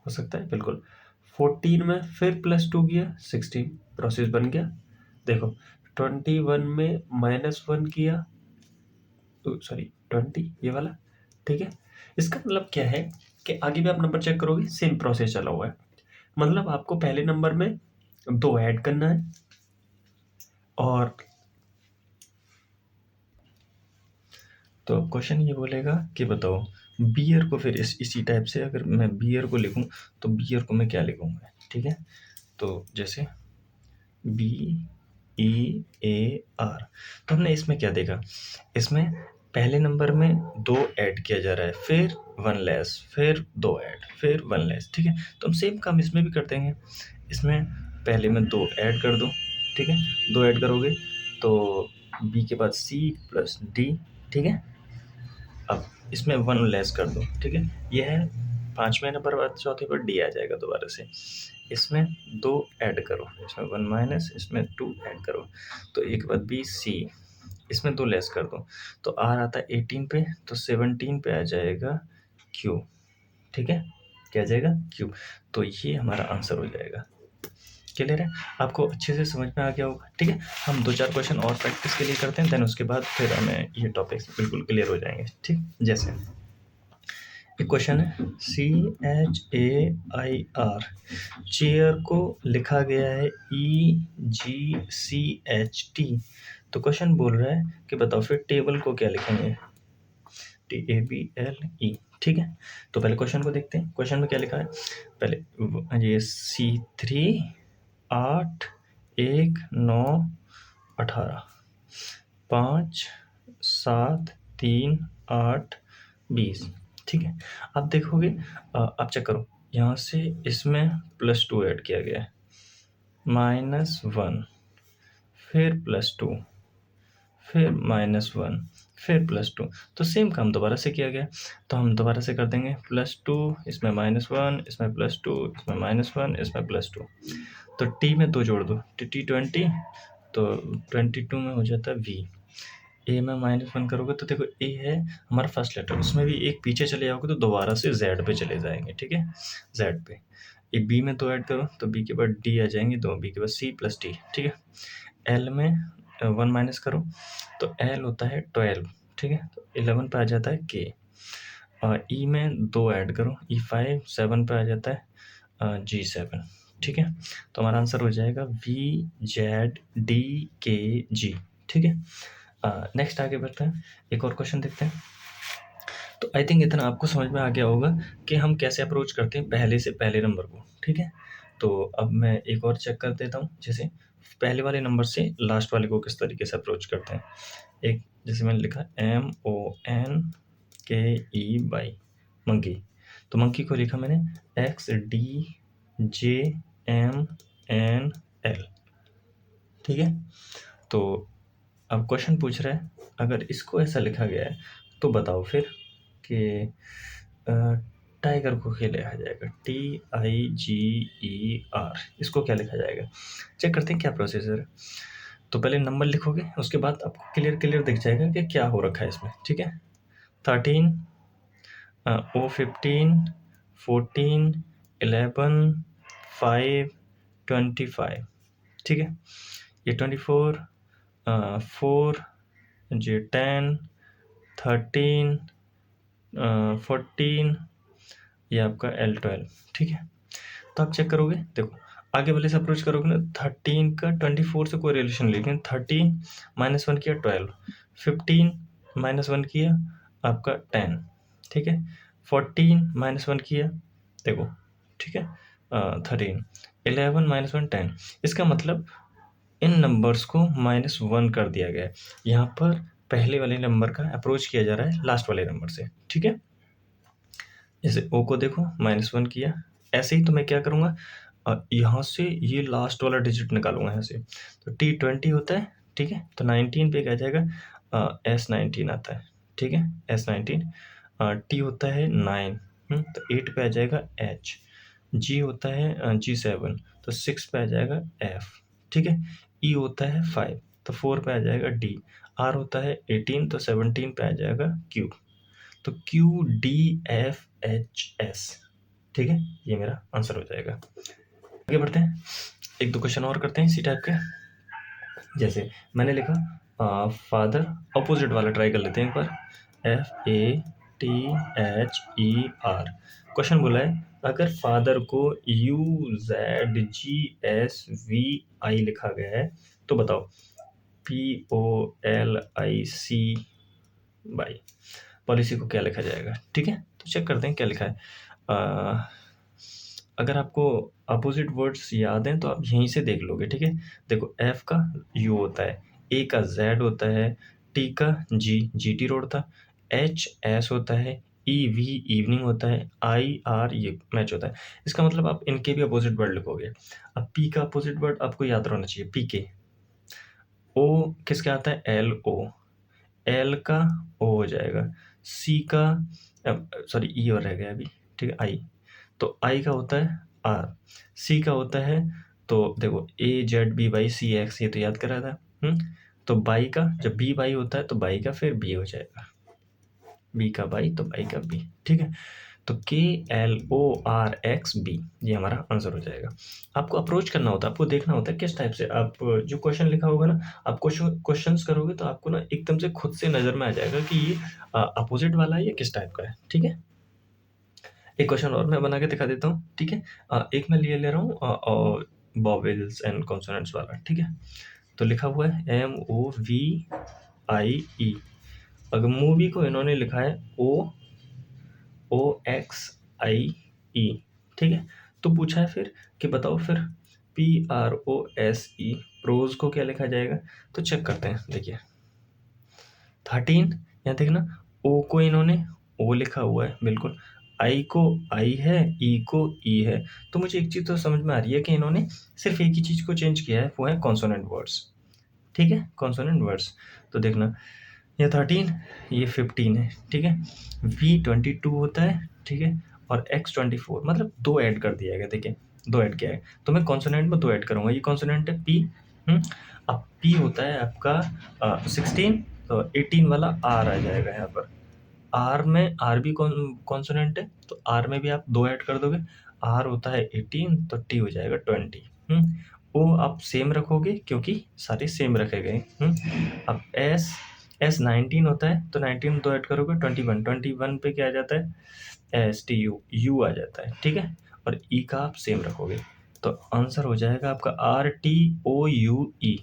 हो सकता है बिल्कुल। 14 में फिर +2 किया 16, प्रोसेस बन गया। देखो 21 में -1 किया, सॉरी 20 ये वाला, ठीक है। इसका मतलब क्या है कि आगे भी आप नंबर चेक करोगे सेम प्रोसेस चला हुआ है, मतलब आपको पहले नंबर में 2 ऐड करना है, और तो क्वेश्चन ये बोलेगा कि बताओ बियर को, फिर इसी टाइप से अगर मैं बियर को लिखूं तो बियर को मैं क्या लिखूंगा, ठीक है। तो जैसे BEAR, तो हमने इसमें क्या देखा, इसमें पहले नंबर में 2 ऐड किया जा रहा है, फिर 1 लेस, फिर 2 ऐड, फिर 1 लेस, ठीक है। तो हम सेम काम इसमें भी कर देंगे। इसमें पहले में 2 ऐड कर दो, ठीक है। 2 ऐड करोगे तो बी के बाद C प्लस D, ठीक है। अब इसमें 1 लेस कर दो, ठीक है। यह है 5वें नंबर बाद चौथे पर D आ जाएगा दोबारा से। इसमें 2 ऐड करो, इसमें 1 माइनस, इसमें 2 ऐड करो, तो एक बाद BC, इसमें 2 लेस कर दो, तो R आता है 18 पे, तो 17 पे आ जाएगा Q, ठीक है। क्या आ जाएगा, क्यूब। तो ये हमारा आंसर हो जाएगा। क्लियर है, आपको अच्छे से समझ में आ गया होगा। ठीक है, हम 2-4 क्वेश्चन और प्रैक्टिस के लिए करते हैं, देन उसके बाद फिर हमें ये टॉपिक्स बिल्कुल क्लियर हो जाएंगे। ठीक, जैसे एक क्वेश्चन है CHAIR, चेयर को लिखा गया है EGCHT। तो क्वेश्चन बोल रहा है कि बताओ फिर टेबल को क्या लिखेंगे, TABLE। ठीक है, तो पहले क्वेश्चन को देखते हैं। क्वेश्चन में क्या लिखा है, पहले ये C3 8 1 9 18 5 7 3 8 20। ठीक है, अब देखोगे, आप चेक करो, यहाँ से इसमें +2 ऐड किया गया है, -1, फिर +2, फिर -1, फिर +2। तो सेम काम दोबारा से किया गया, तो हम दोबारा से कर देंगे, +2, इसमें -1, इसमें +2, इसमें -1, इसमें +2। तो टी में 2 जोड़ दो, T20, तो 22 में हो जाता है V। ए में -1 करोगे तो देखो ए है हमारा फर्स्ट लेटर, उसमें भी एक पीछे चले जाओगे तो दोबारा से Z पे चले जाएंगे। ठीक है, Z पे। ये बी में 2 ऐड करो तो बी के बाद डी आ जाएंगे 2, बी के बाद C + D। ठीक है, एल में 1 माइनस करो तो एल होता है 12। ठीक है, तो 11 पे आ जाता है के। ई में 2 ऐड करो, E5 7 पे आ जाता है G7। ठीक है, तो हमारा आंसर हो जाएगा VZDKG। ठीक है, नेक्स्ट आगे बढ़ते हैं, एक और क्वेश्चन देखते हैं। तो आई थिंक इतना आपको समझ में आ गया होगा कि हम कैसे अप्रोच करते हैं पहले से पहले नंबर को। ठीक है, तो अब मैं एक और चेक कर देता हूँ, जैसे पहले वाले नंबर से लास्ट वाले को किस तरीके से अप्रोच करते हैं। एक जैसे मैंने लिखा MONKEY, मंकी। तो मंकी को लिखा मैंने XDJMNL। ठीक है, तो अब क्वेश्चन पूछ रहा है अगर इसको ऐसा लिखा गया है तो बताओ फिर कि टाइगर को क्या लिखा जाएगा, TIGER। इसको क्या लिखा जाएगा, चेक करते हैं क्या प्रोसेसर है। तो पहले नंबर लिखोगे, उसके बाद आपको क्लियर दिख जाएगा कि क्या हो रखा है इसमें। ठीक है, 13 O15 14 11 5 25। ठीक है, ये 24 4 जी 10 13 14, ये आपका L12। ठीक है, तो आप चेक करोगे, देखो आगे वाले से अप्रोच करोगे ना, 13 का 24 से कोई रिलेशन, लेकिन 13 -1 किया 12, 15 -1 किया आपका 10। ठीक है, 14 -1 किया, देखो। ठीक है, 13, 11 -1 10। इसका मतलब इन नंबर्स को -1 कर दिया गया है। यहाँ पर पहले वाले नंबर का अप्रोच किया जा रहा है लास्ट वाले नंबर से। ठीक है, जैसे ओ को देखो -1 किया, ऐसे ही तो मैं क्या करूँगा, यहाँ से ये लास्ट वाला डिजिट निकालूंगा यहाँ से, तो T20 होता है। ठीक है, तो 19 पे क्या जाएगा, S19 आता है। ठीक है, S19। T होता है 9, तो 8 पे आ जाएगा H। G होता है G7, तो 6 पे आ जाएगा F। ठीक है, E होता है 5, तो 4 पे आ जाएगा D। R होता है 18, तो 17 पे आ जाएगा Q। तो QDFHS। ठीक है, ये मेरा आंसर हो जाएगा। आगे बढ़ते हैं, एक दो क्वेश्चन और करते हैं इसी टाइप के। जैसे मैंने लिखा फादर, अपोजिट वाला ट्राई कर लेते हैं एक बार, FATHER। क्वेश्चन बोला है अगर फादर को UZGSVI लिखा गया है तो बताओ POLIC पॉलिसी को क्या लिखा जाएगा। ठीक है, तो चेक करते हैं क्या लिखा है। अगर आपको अपोजिट वर्ड्स याद हैं तो आप यहीं से देख लोगे। ठीक है, देखो F का U होता है, A का Z होता है, T का G GT रोड था, H S होता है, EV इवनिंग होता है, IR ये मैच होता है। इसका मतलब आप इनके भी अपोजिट वर्ड लिखोगे। अब P का अपोजिट वर्ड आपको याद रहना चाहिए, PK। O किसका आता है, LO, L का O हो जाएगा, C का सॉरी E और रह गया अभी। ठीक है, I, तो I का होता है R, C का होता है, तो देखो AZBYCX, ये तो याद करा था। तो बाई का, जब B बाई होता है तो बाई का फिर B हो जाएगा, B का बाई तो बाई का B। ठीक है, तो KLORXB ये हमारा आंसर हो जाएगा। आपको अप्रोच करना होता है, आपको देखना होता है किस टाइप से आप जो क्वेश्चन लिखा होगा ना, आप क्वेश्चंस करोगे तो आपको ना एकदम से खुद से नज़र में आ जाएगा कि ये अपोजिट वाला है या किस टाइप का है, ठीक है? एक क्वेश्चन और मैं बना के दिखा देता हूँ, ठीक है? एक मैं ले रहा हूँ वॉवेल्स एंड कॉन्सोनेंट्स वाला, ठीक है? तो लिखा हुआ है MOVIE। अगर मूवी को इन्होंने लिखा है OXIE, ठीक है? तो पूछा है फिर कि बताओ फिर PROSE प्रोज को क्या लिखा जाएगा? तो चेक करते हैं, देखिए 13 यहाँ देखना, ओ को इन्होंने ओ लिखा हुआ है बिल्कुल, आई को आई है, ई को ई है। तो मुझे एक चीज़ तो समझ में आ रही है कि इन्होंने सिर्फ एक ही चीज़ को चेंज किया है, वो है कॉन्सोनेंट वर्ड्स, ठीक है? Consonant words. तो देखना ये 13, ये 15 है, ठीक है? V22 होता है, ठीक है? और X24 मतलब 2 ऐड कर दिया गया, देखिए 2 ऐड किया है। तो मैं कॉन्सोनेंट में 2 ऐड करूँगा, ये कॉन्सोनेंट है P, अब P होता है आपका 16, तो 18 वाला R आ जाएगा यहाँ पर। R में R भी कॉन्सोनेंट है, तो R में भी आप 2 ऐड कर दोगे, R होता है 18 तो T हो जाएगा 20। O आप सेम रखोगे क्योंकि सारे सेम रखे गए। अब S 19 होता है, तो 19 में 2 ऐड करोगे 21, 21 पे क्या आ जाता है? STU, U आ जाता है, ठीक है? और E का आप सेम रखोगे, तो आंसर हो जाएगा आपका RTOUE,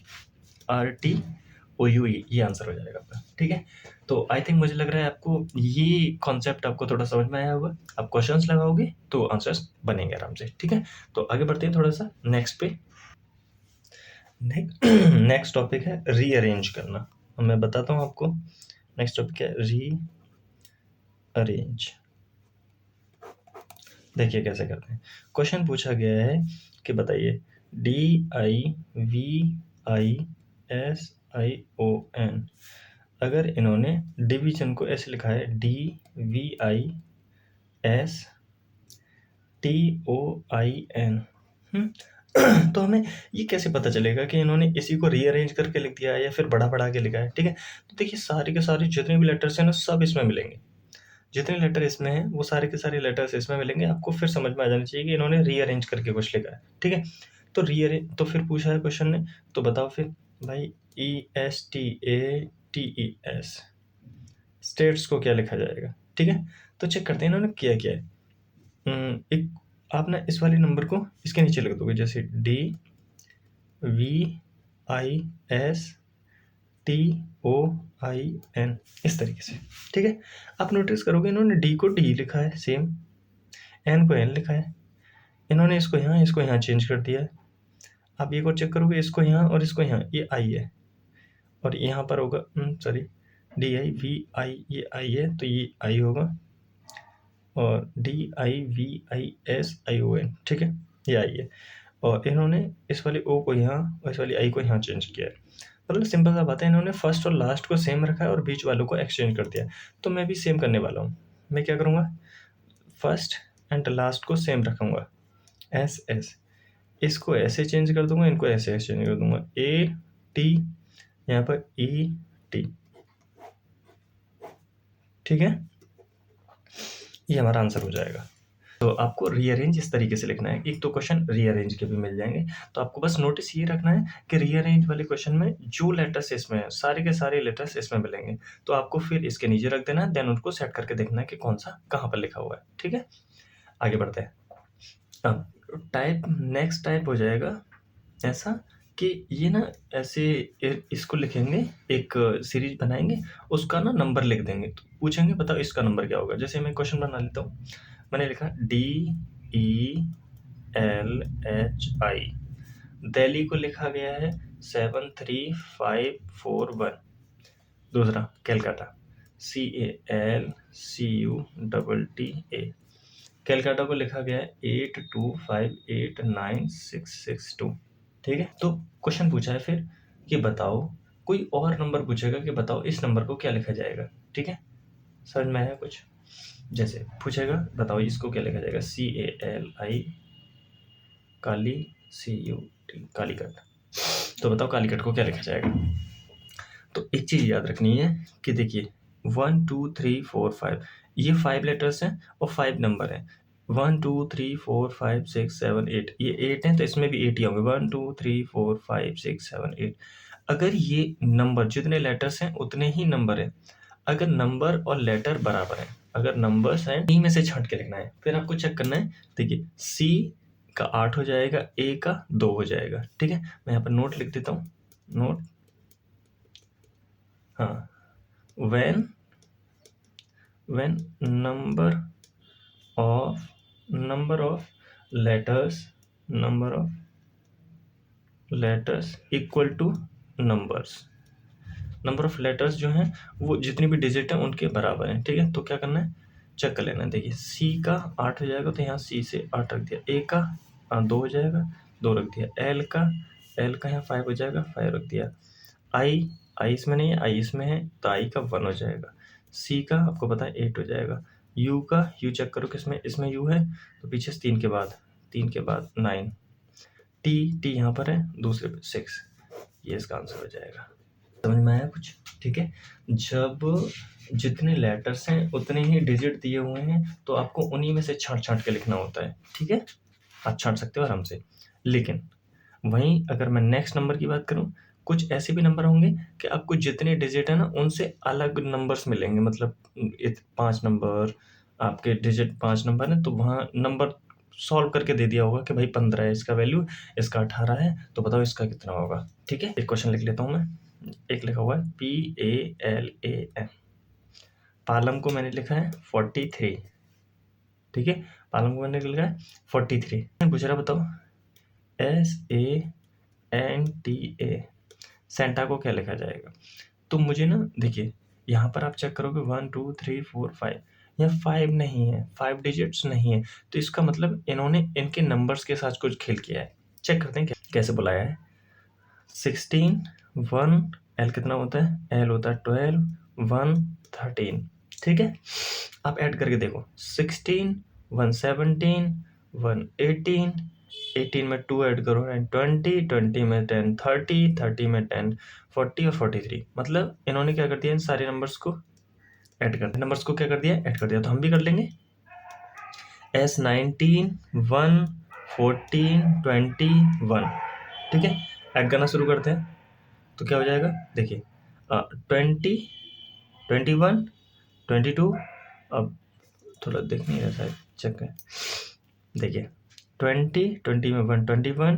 RTOUE ये आंसर हो जाएगा आपका, ठीक है? तो आई थिंक मुझे लग रहा है आपको ये कॉन्सेप्ट आपको थोड़ा समझ में आया होगा। आप क्वेश्चंस लगाओगे तो आंसर्स बनेंगे आराम से, ठीक है? तो आगे बढ़ते हैं थोड़ा सा नेक्स्ट पे। नेक्स्ट टॉपिक है रीअरेंज करना। मैं बताता हूँ आपको, नेक्स्ट टॉपिक है रीअरेंज। देखिए कैसे करते हैं। क्वेश्चन पूछा गया है कि बताइए DIVISION, अगर इन्होंने डिवीजन को ऐसे लिखा है DVISTOIN, तो हमें ये कैसे पता चलेगा कि इन्होंने इसी को रीअरेंज करके लिख दिया है या फिर बढ़ा के लिखा है, ठीक है? तो देखिए सारे के सारे जितने भी लेटर्स हैं ना, सब इसमें मिलेंगे। जितने लेटर इसमें हैं वो सारे के सारे लेटर्स इसमें मिलेंगे। आपको फिर समझ में आ जाना चाहिए कि इन्होंने रीअरेंज करके कुछ लिखा है, ठीक है? तो तो फिर पूछा है क्वेश्चन ने, तो बताओ फिर भाई ESTATES स्टेट्स को क्या लिखा जाएगा, ठीक है? तो चेक करते हैं इन्होंने किया क्या है। एक आप ना इस वाले नंबर को इसके नीचे लिख दोगे, जैसे DVISTOIN इस तरीके से, ठीक है? आप नोटिस करोगे इन्होंने D को D लिखा है सेम, N को N लिखा है, इन्होंने इसको यहाँ चेंज कर दिया है। आप एक और चेक करोगे, इसको यहाँ और इसको यहाँ, ये I है, और यहाँ पर होगा सॉरी DIVI, ये I है तो ये I होगा, और DIVISION, ठीक है? ये I है, और इन्होंने इस वाले O को यहाँ और इस वाली I को यहाँ चेंज किया है। मतलब सिंपल सा बात है, इन्होंने फर्स्ट और लास्ट को सेम रखा है और बीच वालों को एक्सचेंज कर दिया। तो मैं भी सेम करने वाला हूँ। मैं क्या करूँगा, फर्स्ट एंड लास्ट को सेम रखूँगा SS, इसको ऐसे चेंज कर दूंगा, इनको ऐसे चेंज कर दूंगा, AT यहाँ पर ET, ठीक है? ये हमारा आंसर हो जाएगा। तो आपको रीअरेंज इस तरीके से लिखना है। एक तो क्वेश्चन रीअरेंज के भी मिल जाएंगे, तो आपको बस नोटिस ये रखना है कि रीअरेंज वाले क्वेश्चन में जो लेटर्स इसमें है, सारे के सारे लेटर्स इसमें मिलेंगे। तो आपको फिर इसके नीचे रख देना है, देन उनको सेट करके देखना है कि कौन सा कहाँ पर लिखा हुआ है, ठीक है? आगे बढ़ते हैं। अब नेक्स्ट टाइप हो जाएगा ऐसा कि ये ना ऐसे इसको लिखेंगे, एक सीरीज बनाएंगे, उसका ना नंबर लिख देंगे, तो पूछेंगे बताओ इसका नंबर क्या होगा। जैसे मैं क्वेश्चन बना लेता हूँ, मैंने लिखा DELHI, दिल्ली को लिखा गया है 73541। दूसरा कैलकाटा CALCUTTA, कैलकाटा को लिखा गया है 82589662, ठीक है? तो क्वेश्चन पूछा है फिर कि बताओ, कोई और नंबर पूछेगा कि बताओ इस नंबर को क्या लिखा जाएगा, ठीक है? समझ में आया कुछ? जैसे पूछेगा बताओ इसको क्या लिखा जाएगा, CALI काली CUT कालीकट, तो बताओ कालीकट को क्या लिखा जाएगा? तो एक चीज़ याद रखनी है कि देखिए 1 2 3 4 5 ये 5 लेटर्स हैं और 5 नंबर हैं। 1 2 3 4 5 6 7 8, ये 8 हैं तो इसमें भी 8 ही होंगे। 1 2 3 4 5 6 7 8। अगर ये नंबर जितने लेटर्स हैं उतने ही नंबर हैं। अगर नंबर और लेटर बराबर हैं, अगर नंबर्स हैं, इन्हीं में से छाँट के लिखना है। फिर आपको चेक करना है, देखिए सी का 8 हो जाएगा, ए का 2 हो जाएगा, ठीक है? मैं यहाँ पर नोट लिख देता हूँ, नोट। हाँ, when number of letters equal to numbers, number of letters जो हैं वो जितनी भी डिजिट हैं उनके बराबर हैं, ठीक है? तो क्या करना है, चेक कर लेना है। देखिए सी का 8 हो जाएगा तो यहाँ सी से 8 रख दिया, ए का 2 हो जाएगा, 2 रख दिया, एल का यहाँ 5 हो जाएगा, 5 रख दिया, आई इसमें नहीं है, आई इसमें है तो आई का 1 हो जाएगा, सी का आपको पता है 8 हो जाएगा, यू चेक करो किसमें, इसमें यू है तो पीछे से 3 के बाद 9, टी यहाँ पर है दूसरे पे 6, ये इसका आंसर हो जाएगा। समझ में आया कुछ? ठीक है, जब जितने लेटर्स हैं उतने ही डिजिट दिए हुए हैं तो आपको उन्हीं में से छाँट के लिखना होता है, ठीक है? आप छाँट सकते हो आराम से। लेकिन वहीं अगर मैं नेक्स्ट नंबर की बात करूँ, कुछ ऐसे भी नंबर होंगे कि आपको जितने डिजिट है ना उनसे अलग नंबर्स मिलेंगे, मतलब 5 नंबर, आपके डिजिट 5 नंबर है तो वहाँ नंबर सॉल्व करके दे दिया होगा कि भाई 15 है इसका वैल्यू, इसका 18 है, तो बताओ इसका कितना होगा, ठीक है? एक क्वेश्चन लिख लेता हूँ मैं। एक लिखा हुआ है PALAM, पालम को मैंने लिखा है 43, ठीक है? पालम को मैंने लिखा है 43। पूछ रहा बताओ SANTA, सेंटा को क्या लिखा जाएगा? तो मुझे ना देखिए यहाँ पर आप चेक करोगे 1 2 3 4 5, यहाँ 5 नहीं है, 5 डिजिट्स नहीं है, तो इसका मतलब इन्होंने इनके नंबर्स के साथ कुछ खेल किया है। चेक करते हैं कैसे बुलाया है। 16 1, एल कितना होता है, एल होता है 12 1 13, ठीक है? आप ऐड करके देखो 16 1 17 1 18, 18 में 2 ऐड करो एंड 20, 20 में 10 30, 30 में 10 40 और 43, मतलब इन्होंने क्या कर दिया, इन सारे नंबर्स को ऐड कर दिया, नंबर्स को क्या कर दिया, ऐड कर दिया। तो हम भी कर लेंगे S19 1 14 21, ठीक है? ऐड करना शुरू करते हैं तो क्या हो जाएगा, देखिए 20 21 22, अब थोड़ा देख नहीं रहा शायद, चेक है, देखिए 20 में 1 21,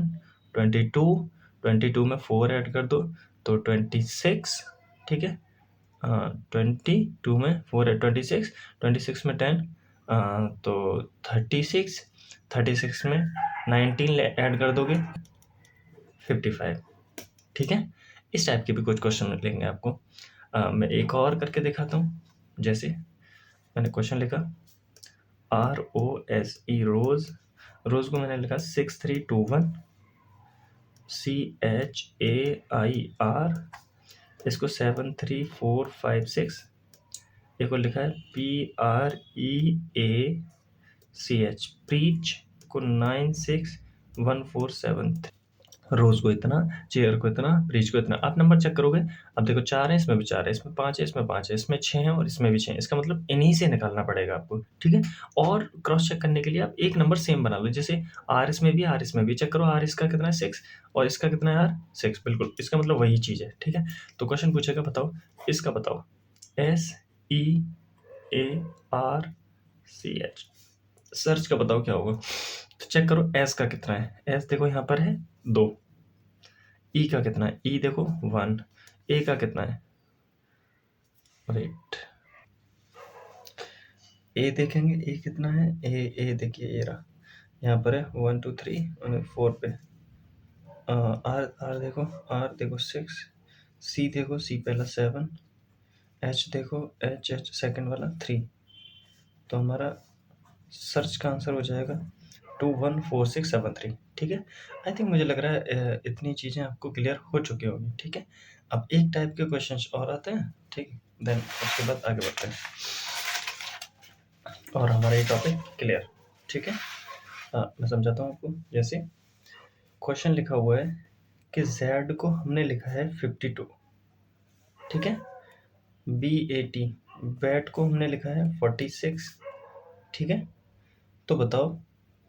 22 में 4 ऐड कर दो तो 26, ठीक है? 22 में 4 है 26, 26 में 10 तो 36, 36 में 19 ऐड कर दोगे 55, ठीक है? इस टाइप के भी कुछ क्वेश्चन मिलेंगे आपको। मैं एक और करके दिखाता हूँ। जैसे मैंने क्वेश्चन लिखा ROSE, रोज़ को मैंने लिखा 6321, CHAIR, इसको 73456, एक और लिखा है PREACH, प्रीच को 961473, रोज को इतना, चेयर को इतना, ब्रिज को इतना। आप नंबर चेक करोगे, अब देखो 4 है, इसमें भी 4 है, इसमें 5 है, इसमें 5 है, इसमें 6 है और इसमें भी 6 है। इसका मतलब इन्हीं से निकालना पड़ेगा आपको, ठीक है? और क्रॉस चेक करने के लिए आप एक नंबर सेम बना लो, जैसे आर इसमें भी, आर इसमें भी। चेक करो आर इसका कितना है 6 और इसका कितना है आर 6, बिल्कुल इसका मतलब वही चीज़ है, ठीक है? तो क्वेश्चन पूछेगा बताओ, इसका बताओ SEARCH, सर्च का बताओ क्या होगा। तो चेक करो एस का कितना है, एस देखो यहाँ पर है 2, ई का कितना है, ई देखो 1, ए का कितना है, वेट, ए देखेंगे ए कितना है, ए देखिए ये रहा, यहाँ पर है 1 2 3 और 4 पे, आर देखो 6, सी देखो, सी पहला 7, एच देखो, एच सेकंड वाला 3, तो हमारा सर्च का आंसर हो जाएगा 214673, ठीक है? आई थिंक मुझे लग रहा है इतनी चीज़ें आपको क्लियर हो चुकी होंगी, ठीक है? अब एक टाइप के क्वेश्चंस और आते हैं, ठीक? देन उसके बाद आगे बढ़ते हैं और हमारा ये टॉपिक क्लियर, ठीक है? मैं समझाता हूँ आपको। जैसे क्वेश्चन लिखा हुआ है कि Z को हमने लिखा है 52, ठीक है? BAT, वेट को हमने लिखा है 46, ठीक है। तो बताओ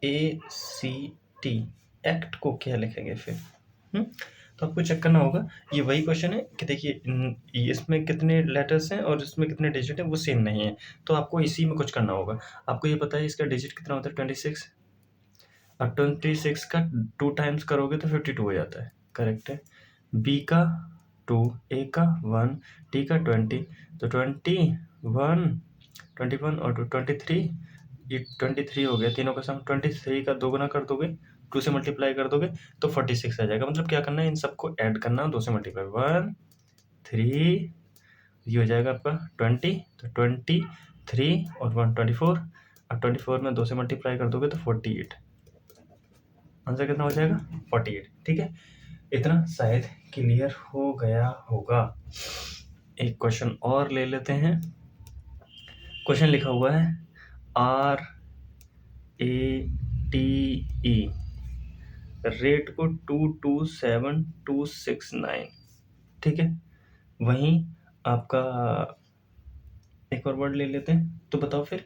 ACT एक्ट को क्या लिखेंगे फिर? तो आपको चेक करना होगा। ये वही क्वेश्चन है कि देखिए इसमें कितने लेटर्स हैं और इसमें कितने डिजिट हैं, वो सेम नहीं है। तो आपको इसी में कुछ करना होगा। आपको ये पता है इसका डिजिट कितना होता है, 26। और 26 का 2 टाइम्स करोगे तो 52 हो जाता है, करेक्ट है। बी का 2, ए का 1, टी का 20, तो 21 और 23, ये 23 हो गया तीनों का सम। 23 का 2 गुना कर दोगे, 2 से मल्टीप्लाई कर दोगे तो 46 आ जाएगा। मतलब क्या करना है, इन सबको ऐड करना, 2 से मल्टीप्लाई, 1 3, ये हो जाएगा आपका 20, तो 23 और 1 24, और 24 में 2 से मल्टीप्लाई कर दोगे तो 48। आंसर कितना हो जाएगा, 48, ठीक है। इतना शायद क्लियर हो गया होगा। एक क्वेश्चन और ले लेते हैं। क्वेश्चन लिखा हुआ है RATE, रेट को 227269, ठीक है। वहीं आपका एक और वर्ड ले लेते हैं, तो बताओ फिर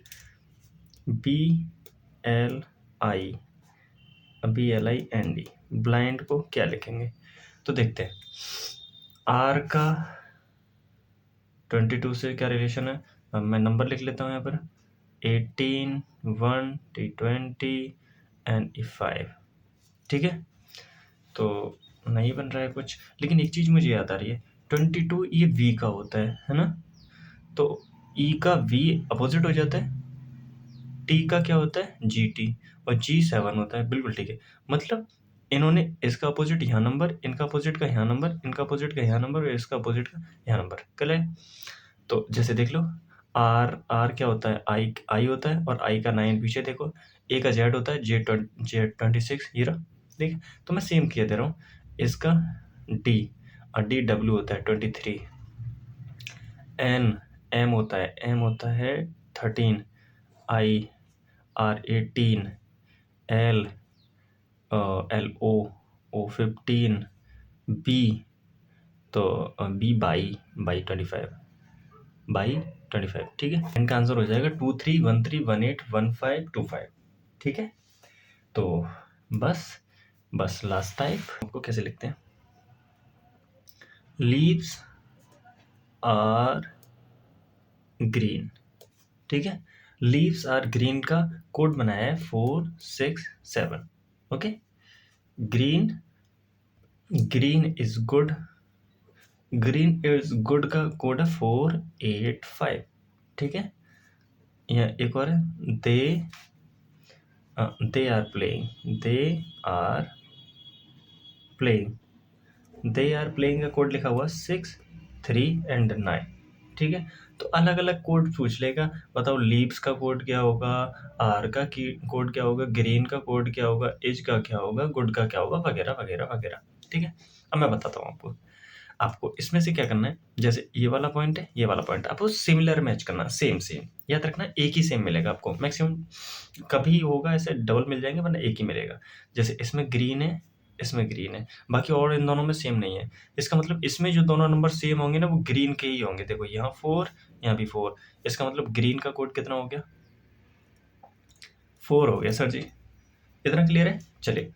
BLIND, ब्लाइंड को क्या लिखेंगे? तो देखते हैं आर का 22 से क्या रिलेशन है। अब मैं नंबर लिख लेता हूँ यहाँ पर, 18, 1, T20 एंड E5, ठीक है। तो नहीं बन रहा है कुछ, लेकिन एक चीज़ मुझे याद आ रही है, 22 ये V का होता है ना। तो E का V अपोजिट हो जाता है, T का क्या होता है, GT, और G7 होता है, बिल्कुल ठीक है। मतलब इन्होंने इसका अपोजिट यहाँ नंबर, इनका अपोजिट का यहाँ नंबर, इनका अपोजिट का यहाँ नंबर और इसका अपोजिट का यहाँ नंबर, क्लियर है। तो जैसे देख लो, आर क्या होता है, आई होता है, और आई का 9 पीछे देखो, ए का जेड होता है, J26 ये रहा, ठीक है। तो मैं सेम किया दे रहा हूँ, इसका डी, और DW होता है 23, एम होता है 13, R18, LO 15, बी, तो बी बाई 25, ठीक है। इनका आंसर हो जाएगा 2313181525, ठीक है। तो बस लास्ट टाइप आपको कैसे लिखते हैं, लीव्स आर ग्रीन, ठीक है। लीव्स आर ग्रीन का कोड बनाया है 467, ओके। ग्रीन इज गुड, का कोड है 485, ठीक है। या एक और है, दे आर प्लेइंग का कोड लिखा हुआ 6, 3 एंड 9, ठीक है। तो अलग अलग कोड पूछ लेगा, बताओ लीव्स का कोड क्या होगा, आर का कोड क्या होगा, ग्रीन का कोड क्या होगा, इज का क्या होगा, गुड का क्या होगा, वगैरह वगैरह वगैरह, ठीक है। अब मैं बताता हूँ आपको इसमें से क्या करना है। जैसे ये वाला पॉइंट है, ये वाला पॉइंट, आपको सिमिलर मैच करना, सेम याद रखना, एक ही सेम मिलेगा आपको मैक्सिमम। कभी होगा ऐसे डबल मिल जाएंगे, वरना एक ही मिलेगा। जैसे इसमें ग्रीन है, इसमें ग्रीन है, बाकी और इन दोनों में सेम नहीं है। इसका मतलब इसमें जो दोनों नंबर सेम होंगे ना, वो ग्रीन के ही होंगे। देखो यहाँ 4, यहाँ भी 4, इसका मतलब ग्रीन का कोड कितना हो गया, 4 हो गया सर जी। इतना क्लियर है। चलिए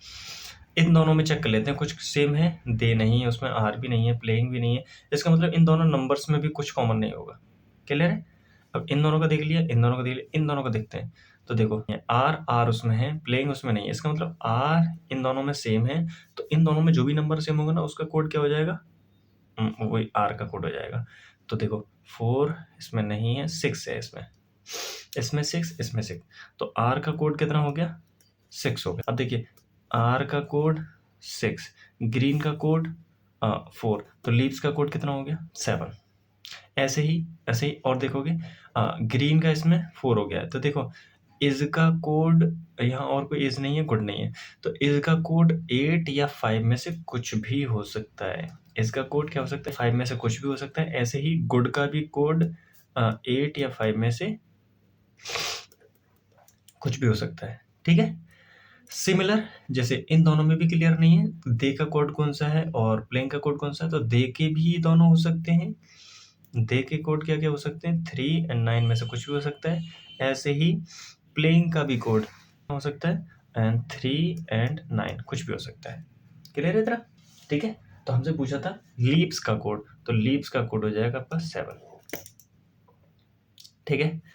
इन दोनों में चेक कर लेते हैं, कुछ सेम है, दे नहीं है, उसमें आर भी नहीं है, प्लेइंग भी नहीं है। इसका मतलब इन दोनों नंबर्स में भी कुछ कॉमन नहीं होगा, क्लियर है। अब इन दोनों का देख लिया, इन दोनों का देख लिया, इन दोनों को देखते हैं। तो देखो आर उसमें है, प्लेइंग उसमें नहीं है। इसका मतलब आर इन दोनों में सेम है, तो इन दोनों में जो भी नंबर सेम होगा ना, उसका कोड क्या हो जाएगा, वही आर का कोड हो जाएगा। तो देखो 4 इसमें नहीं है, 6 है इसमें 6, इसमें 6, तो आर का कोड कितना हो गया, 6 हो गया। अब देखिए आर का कोड 6, ग्रीन का कोड 4, तो लीव्स का कोड कितना हो गया, 7। ऐसे ही और देखोगे, ग्रीन का इसमें 4 हो गया है। तो देखो इज का कोड, यहाँ और कोई इज नहीं है, गुड नहीं है, तो इज का कोड 8 या 5 में से कुछ भी हो सकता है। इसका कोड क्या हो सकता है, 5 में से कुछ भी हो सकता है। ऐसे ही गुड का भी कोड 8 या 5 में से कुछ भी हो सकता है, ठीक है। सिमिलर, जैसे इन दोनों में भी क्लियर नहीं है, दे का कोड कौन सा है और प्लेइंग का कोड कौन सा है, तो दे के भी दोनों हो सकते हैं, दे के कोड क्या-क्या हो सकते हैं? 3 एंड 9 में से कुछ भी हो सकता है। ऐसे ही प्लेइंग का भी कोड हो सकता है एंड 3 एंड 9 कुछ भी हो सकता है। क्लियर है इतना? ठीक है? तो हमसे पूछा था लीप्स का कोड, तो लीप्स का कोड हो जाएगा आपका 7। ठीक है?